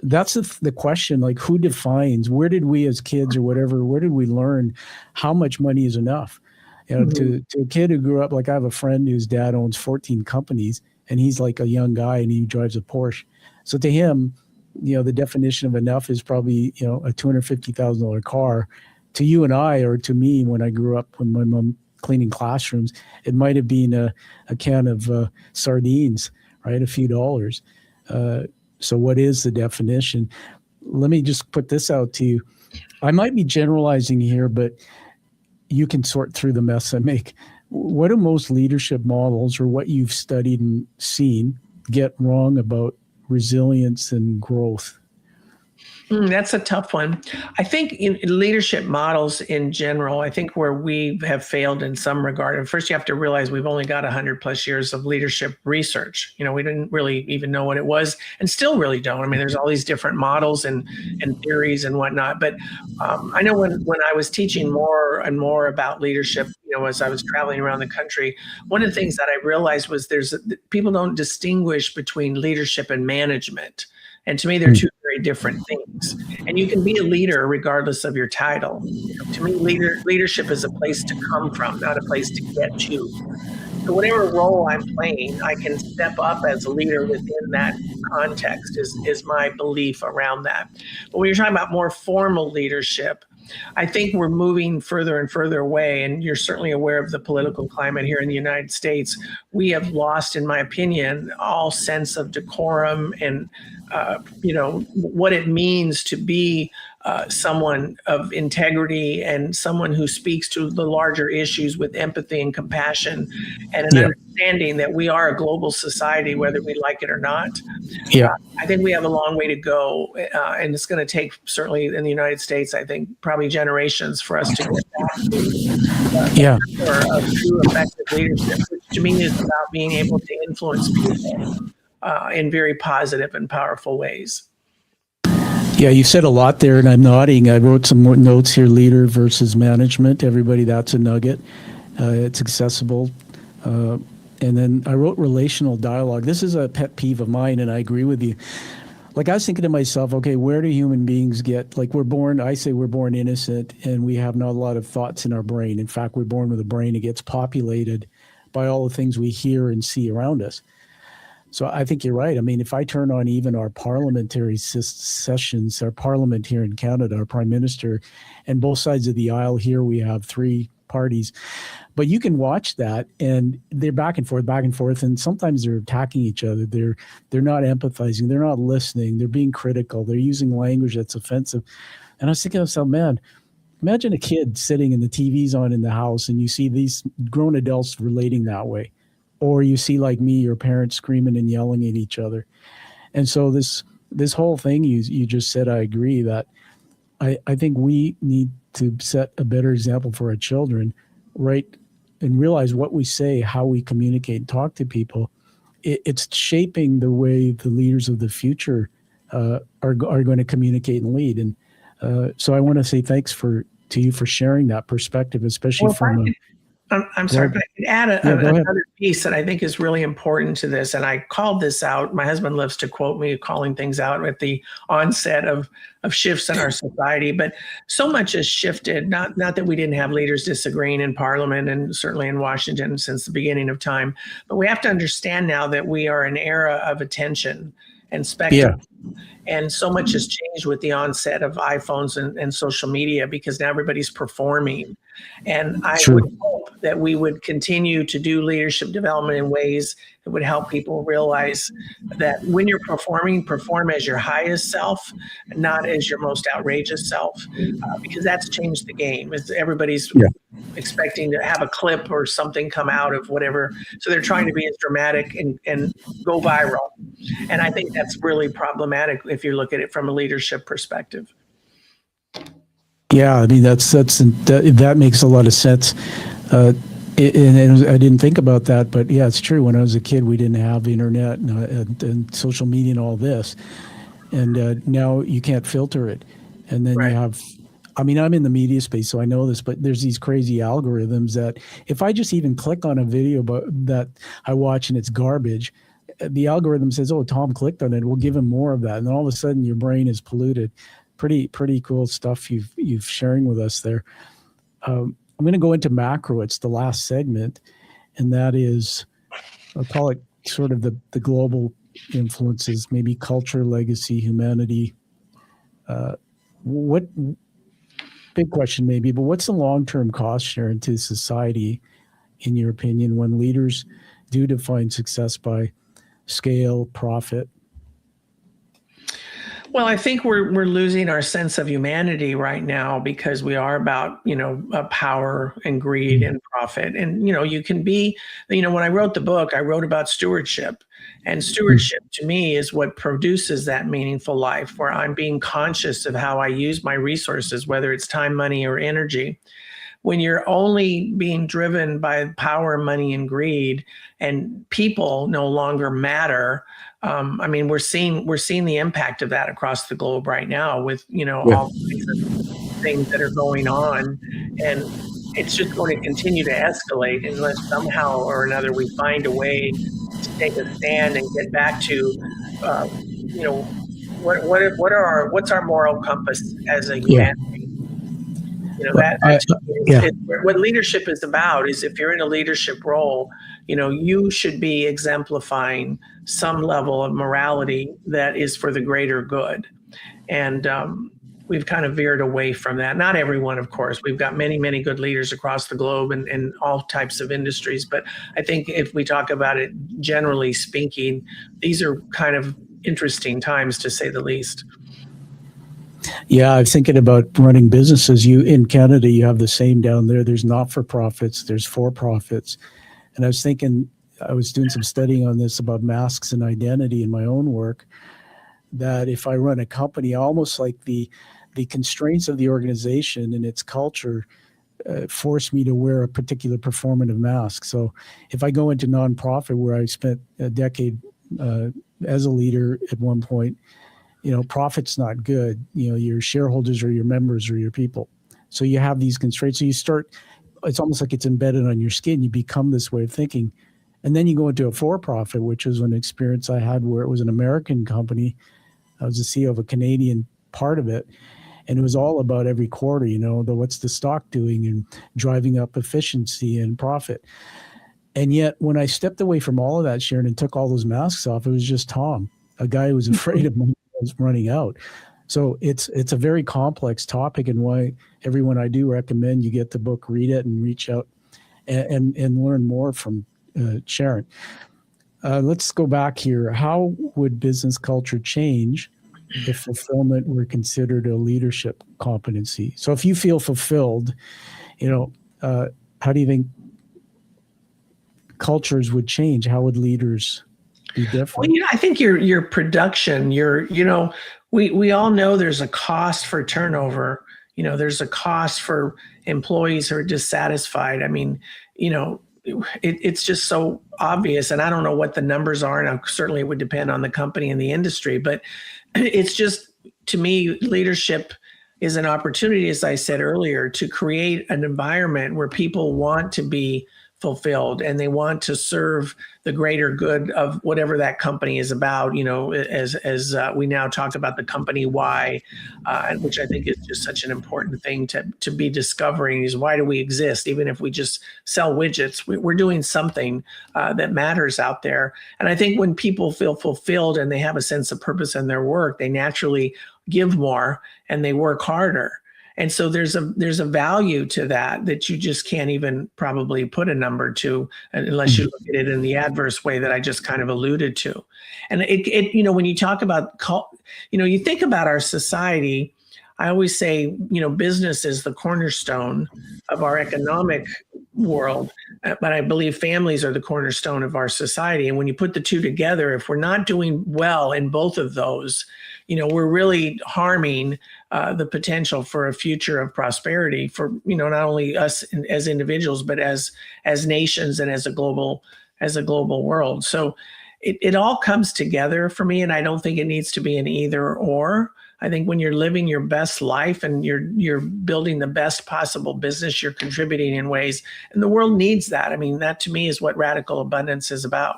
B: That's the question. Like, who defines? Where did we as kids or whatever? Where did we learn how much money is enough? To a kid who grew up, like I have a friend whose dad owns 14 companies, and he's like a young guy and he drives a Porsche. So to him, the definition of enough is probably a $250,000 car. To you and I, or to me, when I grew up, when my mom cleaning classrooms, it might have been a can of sardines. Right, a few dollars. So what is the definition? Let me just put this out to you. I might be generalizing here, but you can sort through the mess I make. What do most leadership models, or what you've studied and seen, get wrong about resilience and growth?
C: That's a tough one. I think in leadership models in general, I think where we have failed in some regard, and first you have to realize we've only got 100 plus years of leadership research. We didn't really even know what it was, and still really don't. I mean, there's all these different models and theories and whatnot. But I know when I was teaching more and more about leadership, as I was traveling around the country, one of the things that I realized was people don't distinguish between leadership and management. And to me, they're two very different things. And you can be a leader regardless of your title. To me, leadership is a place to come from, not a place to get to. So whatever role I'm playing, I can step up as a leader within that context is my belief around that. But when you're talking about more formal leadership, I think we're moving further and further away, and you're certainly aware of the political climate here in the United States. We have lost, in my opinion, all sense of decorum and what it means to be someone of integrity and someone who speaks to the larger issues with empathy and compassion and an understanding that we are a global society, whether we like it or not. I think we have a long way to go, and it's going to take, certainly in the United States, I think probably generations for us to get back to of true effective leadership, which to me is about being able to influence people in very positive and powerful ways.
B: Yeah, you said a lot there, and I'm nodding. I wrote some more notes here: leader versus management. Everybody, that's a nugget. It's accessible. And then I wrote relational dialogue. This is a pet peeve of mine, and I agree with you. Like, I was thinking to myself, okay, where do human beings get, like, I say we're born innocent, and we have not a lot of thoughts in our brain. In fact, we're born with a brain that gets populated by all the things we hear and see around us. So I think you're right. I mean, if I turn on even our parliamentary sessions, our parliament here in Canada, our prime minister, and both sides of the aisle here, we have three parties. But you can watch that, and they're back and forth, and sometimes they're attacking each other. They're not empathizing. They're not listening. They're being critical. They're using language that's offensive. And I was thinking to myself, man, imagine a kid sitting and the TV's on in the house, and you see these grown adults relating that way. Or you see, like me, your parents screaming and yelling at each other. And so this this whole thing you just said, I agree that I think we need to set a better example for our children, right? And realize what we say, how we communicate and talk to people. It's shaping the way the leaders of the future are going to communicate and lead. And so I want to say thanks to you for sharing that perspective, especially
C: Well,
B: from
C: I'm sorry, but I could add another piece that I think is really important to this. And I called this out. My husband loves to quote me calling things out at the onset of shifts in our society. But so much has shifted, not that we didn't have leaders disagreeing in Parliament and certainly in Washington since the beginning of time. But we have to understand now that we are an era of attention and spectrum. Yeah. And so much has changed with the onset of iPhones and social media because now everybody's performing. And I would hope that we would continue to do leadership development in ways that would help people realize that when you're performing, perform as your highest self, not as your most outrageous self, because that's changed the game. Everybody's expecting to have a clip or something come out of whatever. So they're trying to be as dramatic and go viral. And I think that's really problematic if you look at it from a leadership perspective.
B: Yeah, I mean that makes a lot of sense. And I didn't think about that, but yeah, it's true. When I was a kid, we didn't have internet and social media and all this, and now you can't filter it. And then you have, I mean, I'm in the media space, so I know this, but there's these crazy algorithms that if I just even click on a video that I watch and it's garbage, the algorithm says, "Oh, Tom clicked on it. We'll give him more of that," and then all of a sudden your brain is polluted. Pretty cool stuff you've sharing with us there. I'm going to go into macro. It's the last segment, and that is, I'll call it sort of the global influences, maybe culture, legacy, humanity. What big question maybe, but what's the long-term cost, Sharon, to society, in your opinion, when leaders do define success by scale, profit?
C: Well, I think we're losing our sense of humanity right now because we are about, power and greed and profit. And, you can be, when I wrote the book, I wrote about stewardship. And stewardship to me is what produces that meaningful life where I'm being conscious of how I use my resources, whether it's time, money, or energy. When you're only being driven by power, money, and greed, and people no longer matter, I mean, we're seeing the impact of that across the globe right now with all the things that are going on, and it's just going to continue to escalate unless somehow or another we find a way to take a stand and get back to, what's our moral compass as a humanity. What leadership is about is if you're in a leadership role, you should be exemplifying some level of morality that is for the greater good. And we've kind of veered away from that. Not everyone, of course. We've got many, many good leaders across the globe and all types of industries. But I think if we talk about it generally speaking, these are kind of interesting times, to say the least.
B: Yeah, I'm thinking about running businesses. In Canada, you have the same down there. There's not-for-profits, there's for-profits. And I was thinking, I was doing some studying on this about masks and identity in my own work, that if I run a company, almost like the constraints of the organization and its culture force me to wear a particular performative mask. So if I go into nonprofit, where I spent a decade as a leader at one point, profit's not good. Your shareholders or your members or your people. So you have these constraints. So you start, it's almost like it's embedded on your skin. You become this way of thinking. And then you go into a for-profit, which was an experience I had where it was an American company. I was the CEO of a Canadian part of it. And it was all about every quarter, what's the stock doing and driving up efficiency and profit. And yet when I stepped away from all of that, Sharon, and took all those masks off, it was just Tom, a guy who was afraid of money was running out. So it's a very complex topic, and why everyone I do recommend you get the book, read it, and reach out and learn more from Sharon. Let's go back here. How would business culture change if fulfillment were considered a leadership competency? So if you feel fulfilled, how do you think cultures would change? How would leaders be
C: Well,
B: different?
C: I think your production, we all know there's a cost for turnover. There's a cost for employees who are dissatisfied. I mean, it's just so obvious, and I don't know what the numbers are, and certainly it would depend on the company and the industry, but it's just, to me, leadership is an opportunity, as I said earlier, to create an environment where people want to be fulfilled and they want to serve the greater good of whatever that company is about. As we now talk about the company why, which I think is just such an important thing to be discovering, is why do we exist? Even if we just sell widgets, we're doing something that matters out there. And I think when people feel fulfilled and they have a sense of purpose in their work, they naturally give more and they work harder. And so there's a value to that you just can't even probably put a number to, unless you look at it in the adverse way that I just kind of alluded to. And when you talk about, you think about our society, I always say, business is the cornerstone of our economic world, but I believe families are the cornerstone of our society. And when you put the two together, if we're not doing well in both of those, we're really harming the potential for a future of prosperity for, not only us as individuals, but as nations and as a global world. So it all comes together for me. And I don't think it needs to be an either or. I think when you're living your best life and you're building the best possible business, you're contributing in ways, and the world needs that. I mean, that to me is what radical abundance is about.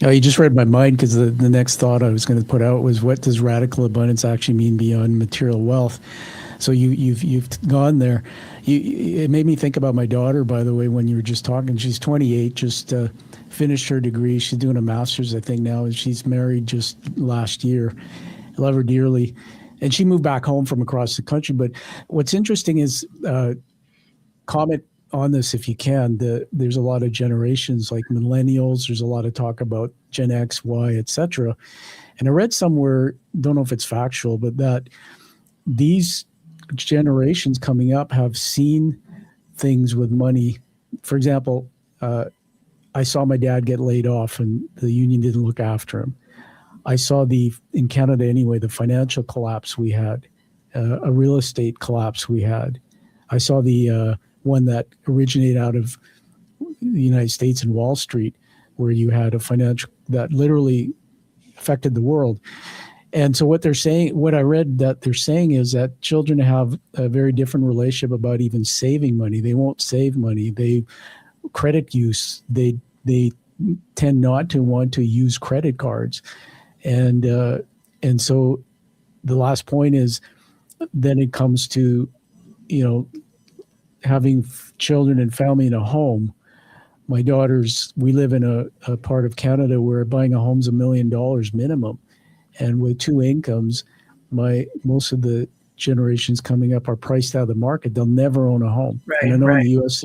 B: Oh, you just read my mind, because the next thought I was going to put out was, what does radical abundance actually mean beyond material wealth? So you've gone there. It made me think about my daughter, by the way, when you were just talking. She's 28, just finished her degree. She's doing a master's, I think, now, and she's married just last year. I love her dearly. And she moved back home from across the country. But what's interesting is, comment on this if you can, there's a lot of generations like millennials. There's a lot of talk about Gen X, Y, etc. And I read somewhere, don't know if it's factual, but that these generations coming up have seen things with money. For example, I saw my dad get laid off and the union didn't look after him. I saw in Canada anyway, the financial collapse we had, a real estate collapse we had. I saw the one that originated out of the United States and Wall Street, where you had a financial that literally affected the world. And so what I read that they're saying is that children have a very different relationship about even saving money. They won't save money. Credit use, they tend not to want to use credit cards. And so the last point is, then it comes to, having children and family in a home. We live in a part of Canada where buying a home's $1 million minimum. And with two incomes, most of the generations coming up are priced out of the market. They'll never own a home.
C: Right,
B: and I know
C: right.
B: in the US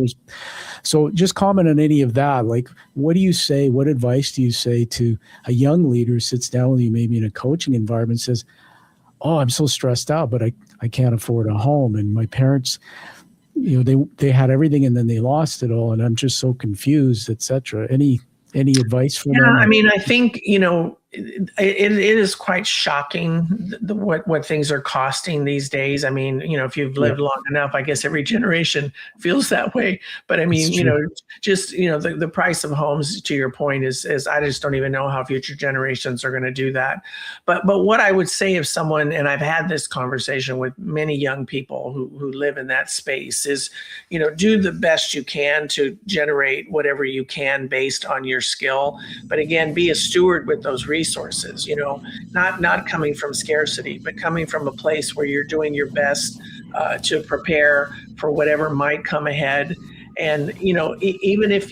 B: so just comment on any of that. Like, what do you say, what advice do you say to a young leader who sits down with you maybe in a coaching environment and says, oh, I'm so stressed out, but I can't afford a home. And my parents, they had everything and then they lost it all. And I'm just so confused, et cetera. Any advice for them?
C: Yeah, I mean, I think, it is quite shocking what things are costing these days. I mean, if you've lived long enough, I guess every generation feels that way. But I mean, just, the price of homes, to your point, is I just don't even know how future generations are going to do that. But what I would say, if someone, and I've had this conversation with many young people who live in that space, is, do the best you can to generate whatever you can based on your skill. But again, be a steward with those resources, not coming from scarcity, but coming from a place where you're doing your best to prepare for whatever might come ahead. And, even if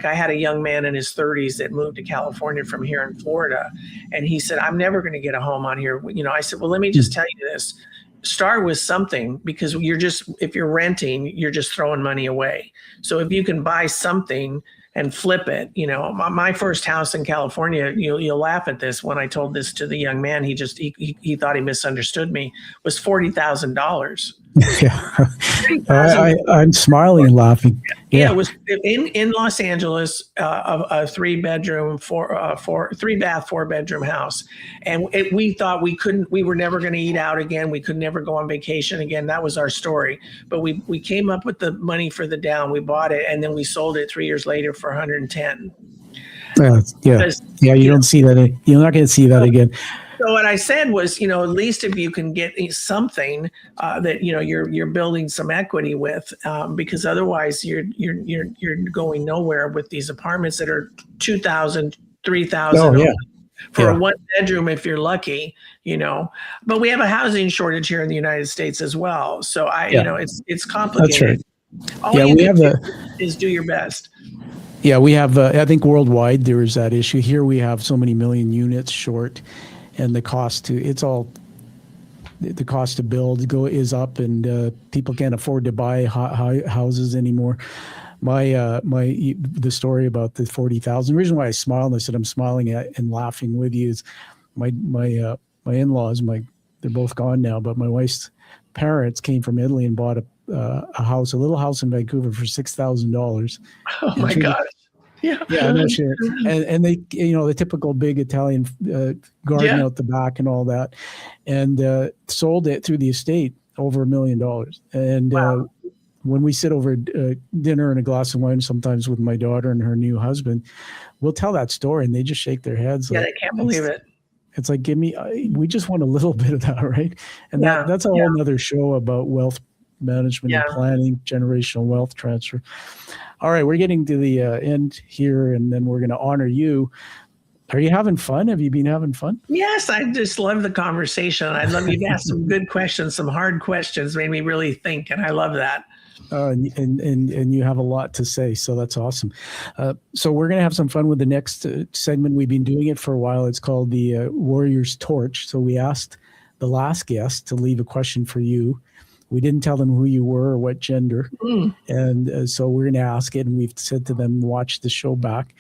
C: I had a young man in his 30s that moved to California from here in Florida, and he said, I'm never going to get a home on here. I said, well, let me just tell you this. Start with something, because if you're renting, you're just throwing money away. So if you can buy something and flip it, my first house in California, you'll laugh at this. When I told this to the young man, he thought he misunderstood me, was $40,000.
B: Yeah.
C: 3,000.
B: I'm smiling and laughing.
C: Yeah, it was in Los Angeles, a 3-bedroom, three bath, 4-bedroom house, and we thought we were never going to eat out again. We could never go on vacation again. That was our story. But we came up with the money for the down. We bought it, and then we sold it 3 years later for 110.
B: Yeah. You don't see that. You're not going to see that again.
C: So what I said was, at least if you can get something that you're building some equity with, because otherwise you're going nowhere with these apartments that are 2,000, 3,000
B: Oh, yeah.
C: for a 1-bedroom if you're lucky, But we have a housing shortage here in the United States as well. So it's complicated.
B: That's right.
C: All you can do is do your best.
B: Yeah, we have. I think worldwide there is that issue. Here we have so many million units short. And the cost to build is up, and people can't afford to buy houses anymore. The story about the 40,000. The reason why I smile and I said I'm smiling at and laughing with you is my in-laws. They're both gone now, but my wife's parents came from Italy and bought a little house in Vancouver for $6,000.
C: Oh my God.
B: Yeah, no shit. And they, the typical big Italian garden out the back and all that, and sold it through the estate over $1 million. And when we sit over dinner and a glass of wine, sometimes with my daughter and her new husband, we'll tell that story, and they just shake their heads.
C: Yeah, they can't believe it.
B: It's like, we just want a little bit of that, right? And that's a whole nother show about wealth management and planning, generational wealth transfer. All right, we're getting to the end here, and then we're going to honor you. Are you having fun? Have you been having fun?
C: Yes, I just love the conversation. I love you've asked some good questions, some hard questions, made me really think, and I love that.
B: And you have a lot to say, so that's awesome. So we're going to have some fun with the next segment. We've been doing it for a while. It's called the Warrior's Torch. So we asked the last guest to leave a question for you. We didn't tell them who you were or what gender. And so we're going to ask it, and we've said to them, watch the show back.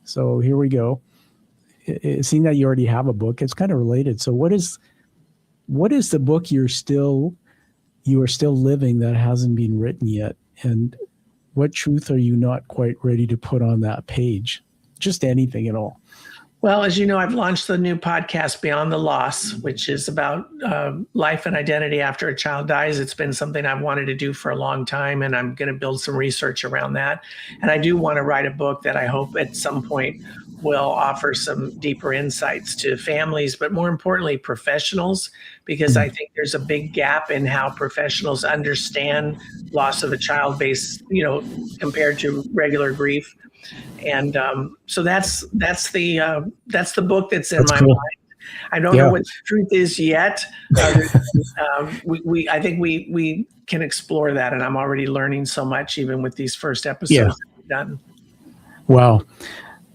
B: So here we go. Seeing that you already have a book, it's kind of related. So what is the book you are still living that hasn't been written yet? And what truth are you not quite ready to put on that page? Just anything at all.
C: Well, as you know, I've launched the new podcast, Beyond the Loss, which is about life and identity after a child dies. It's been something I've wanted to do for a long time, and I'm going to build some research around that. And I do want to write a book that I hope at some point will offer some deeper insights to families, but more importantly, professionals, because I think there's a big gap in how professionals understand loss of a child compared to regular grief. And so that's the book that's in my mind. I don't know what the truth is yet. I think we can explore that, and I'm already learning so much even with these first episodes that we've done. Wow.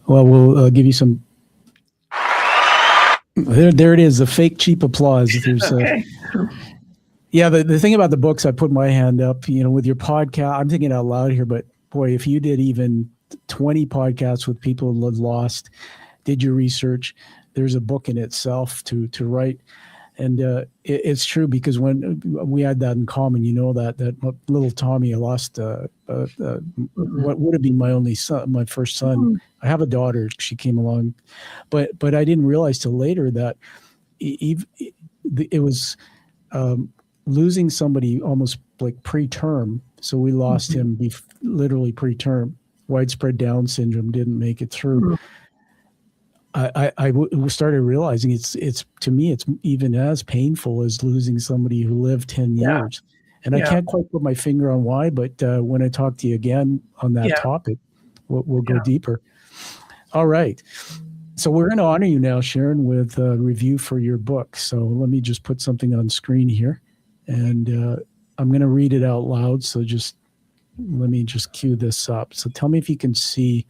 B: Well, we'll give you some. There it is, the fake cheap applause.
C: Okay.
B: The thing about the books, I put my hand up. With your podcast, I'm thinking out loud here, but boy, if you did even 20 podcasts with people who had lost, did your research, there's a book in itself to write. And it's true, because when we had that in common, that little Tommy, I lost what would have been my only son, my first son. I have a daughter, she came along, but I didn't realize till later that it was losing somebody almost like preterm. So we lost him literally preterm. Widespread Down syndrome, didn't make it through. I started realizing it's to me, it's even as painful as losing somebody who lived 10 years. And I can't quite put my finger on why, but when I talk to you again on that topic, we'll go deeper. All right. So we're going to honor you now, Sharon, with a review for your book. So let me just put something on screen here, and I'm going to read it out loud. So let me just cue this up. So tell me if you can see,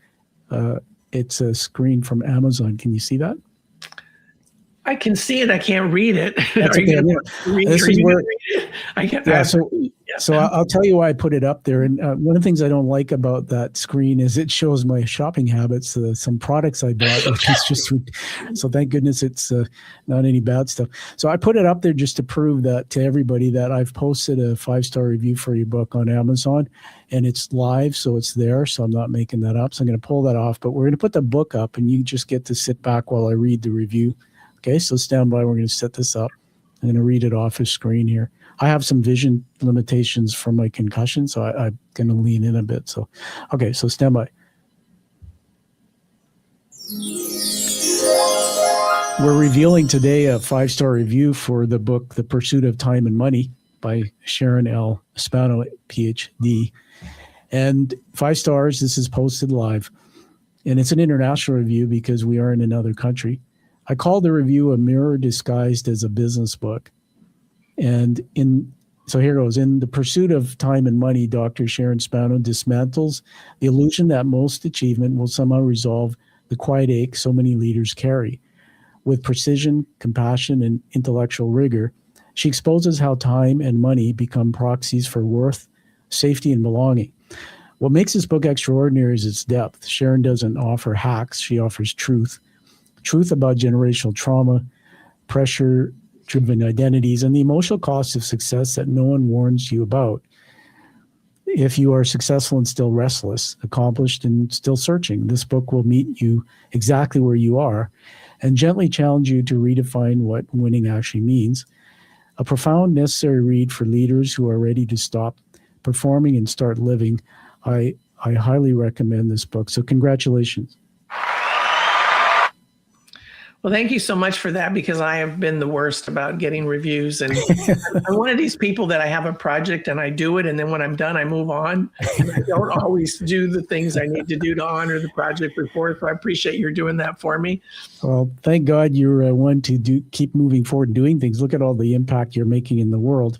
B: it's a screen from Amazon. Can you see that?
C: I can see it. I can't read it.
B: That's okay. This is where,
C: I can't.
B: So I'll tell you why I put it up there. And one of the things I don't like about that screen is it shows my shopping habits, some products I bought. It's just, so thank goodness it's not any bad stuff. So I put it up there just to prove that to everybody that I've posted a 5-star review for your book on Amazon, and it's live, so it's there. So I'm not making that up. So I'm going to pull that off, but we're going to put the book up and you just get to sit back while I read the review. Okay, so stand by. We're going to set this up. I'm going to read it off the screen here. I have some vision limitations from my concussion, so I'm going to lean in a bit. So, okay, so stand by. We're revealing today a 5-star review for the book, The Pursuit of Time and Money by Sharon L. Spano, PhD. And 5 stars, this is posted live. And it's an international review because we are in another country. I call the review a mirror disguised as a business book. And so here goes. In The Pursuit of Time and Money, Dr. Sharon Spano dismantles the illusion that most achievement will somehow resolve the quiet ache so many leaders carry. With precision, compassion, and intellectual rigor, she exposes how time and money become proxies for worth, safety, and belonging. What makes this book extraordinary is its depth. Sharon doesn't offer hacks. She offers truth. Truth about generational trauma, pressure-driven identities, and the emotional cost of success that no one warns you about. If you are successful and still restless, accomplished and still searching, this book will meet you exactly where you are and gently challenge you to redefine what winning actually means. A profound, necessary read for leaders who are ready to stop performing and start living. I highly recommend this book. So congratulations.
C: Well, thank you so much for that, because I have been the worst about getting reviews. And I'm one of these people that I have a project and I do it. And then when I'm done, I move on. And I don't always do the things I need to do to honor the project before. So I appreciate you're doing that for me.
B: Well, thank God you're one to keep moving forward and doing things. Look at all the impact you're making in the world.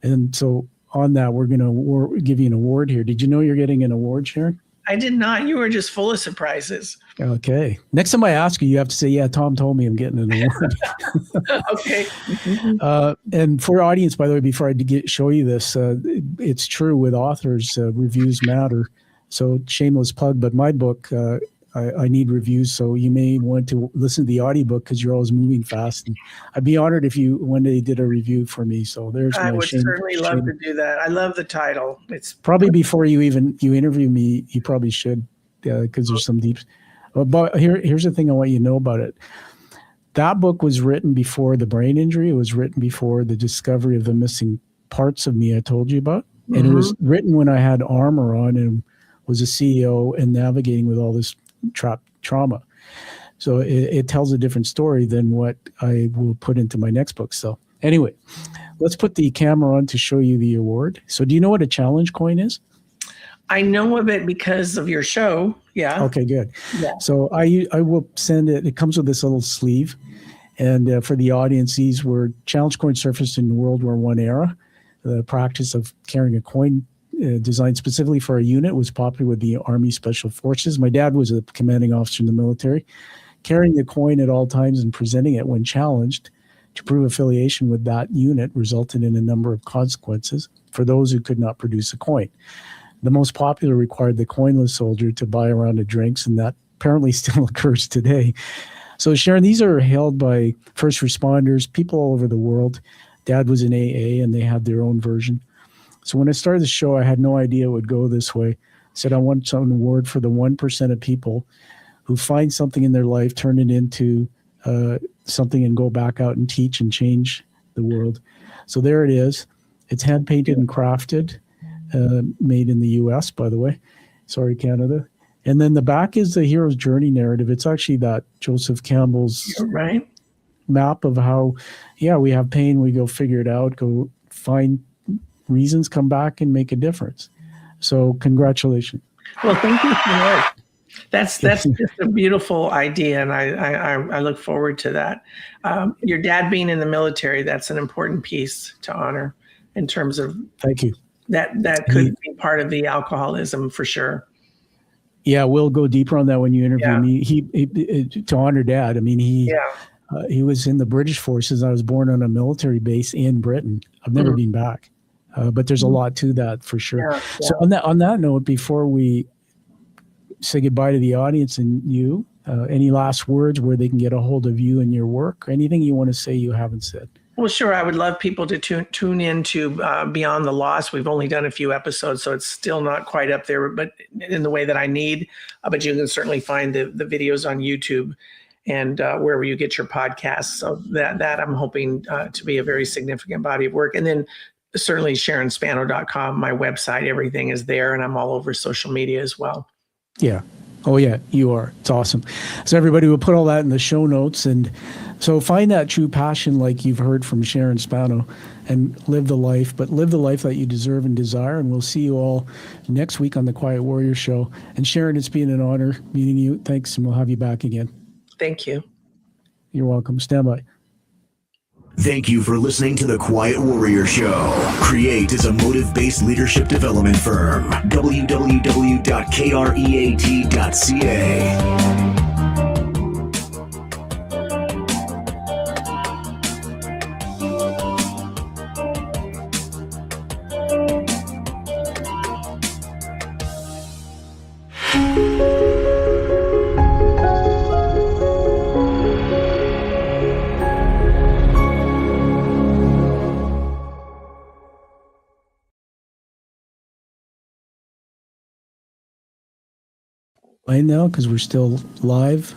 B: And so on that, we're going to give you an award here. Did you know you're getting an award, Sharon?
C: I did not. You were just full of surprises.
B: Okay. Next time I ask you, you have to say, yeah, Tom told me I'm getting an award.
C: Okay.
B: And for our audience, by the way, before I show you this, it's true with authors, reviews matter. So shameless plug, but my book, I need reviews. So you may want to listen to the audiobook because you're always moving fast. And I'd be honored if you one day did a review for me. So there's my
C: I would certainly love to do that. I love the title. It's
B: probably before you interview me, you probably should, because there's some deep. But here's the thing I want you to know about it. That book was written before the brain injury. It was written before the discovery of the missing parts of me I told you about. Mm-hmm. And it was written when I had armor on and was a CEO and navigating with all this trauma. So it tells a different story than what I will put into my next book. So anyway, let's put the camera on to show you the award. So do you know what a challenge coin is?
C: I know of it because of your show. Yeah.
B: Okay, good.
C: Yeah.
B: So I will send it. It comes with this little sleeve. And for the audience, these were challenge coins surfaced in World War I era. The practice of carrying a coin designed specifically for a unit was popular with the Army Special Forces. My dad was a commanding officer in the military. Carrying the coin at all times and presenting it when challenged to prove affiliation with that unit resulted in a number of consequences for those who could not produce a coin. The most popular required the coinless soldier to buy a round of drinks, and that apparently still occurs today. So Sharon, these are held by first responders, people all over the world. Dad was in AA and they had their own version. So when I started the show, I had no idea it would go this way. I said I want some award for the 1% of people who find something in their life, turn it into something and go back out and teach and change the world. So there it is. It's hand painted and crafted, made in the US, by the way. Sorry, Canada. And then the back is the hero's journey narrative. It's actually that Joseph Campbell's
C: right
B: map of how, we have pain, we go figure it out, go find reasons, come back and make a difference. So congratulations.
C: Well, thank you so much. That's just a beautiful idea, and I look forward to that. Your dad being in the military, that's an important piece to honor in terms of
B: thank you.
C: That could be part of the alcoholism for sure.
B: Yeah, we'll go deeper on that when you interview me. He to honor Dad. I mean, he was in the British forces. I was born on a military base in Britain. I've never been back. But there's a lot to that for sure.
C: Yeah,
B: So
C: yeah.
B: on that note, before we say goodbye to the audience and you, any last words where they can get a hold of you and your work? Anything you want to say you haven't said?
C: Well, sure. I would love people to tune in to Beyond the Loss. We've only done a few episodes, so it's still not quite up there, but in the way that I need. But you can certainly find the videos on YouTube and wherever you get your podcasts. So that I'm hoping to be a very significant body of work. And then certainly SharonSpano.com, my website, everything is there, and I'm all over social media as well.
B: Yeah. Oh, yeah, you are. It's awesome. So everybody will put all that in the show notes. And so find that true passion like you've heard from Sharon Spano and live the life, but live the life that you deserve and desire. And we'll see you all next week on the Quiet Warrior Show. And Sharon, it's been an honor meeting you. Thanks, and we'll have you back again.
C: Thank you.
B: You're welcome. Stand by.
A: Thank you for listening to The Quiet Warrior Show. Create is a motive-based leadership development firm. www.kreat.ca.
B: Right now, because we're still live.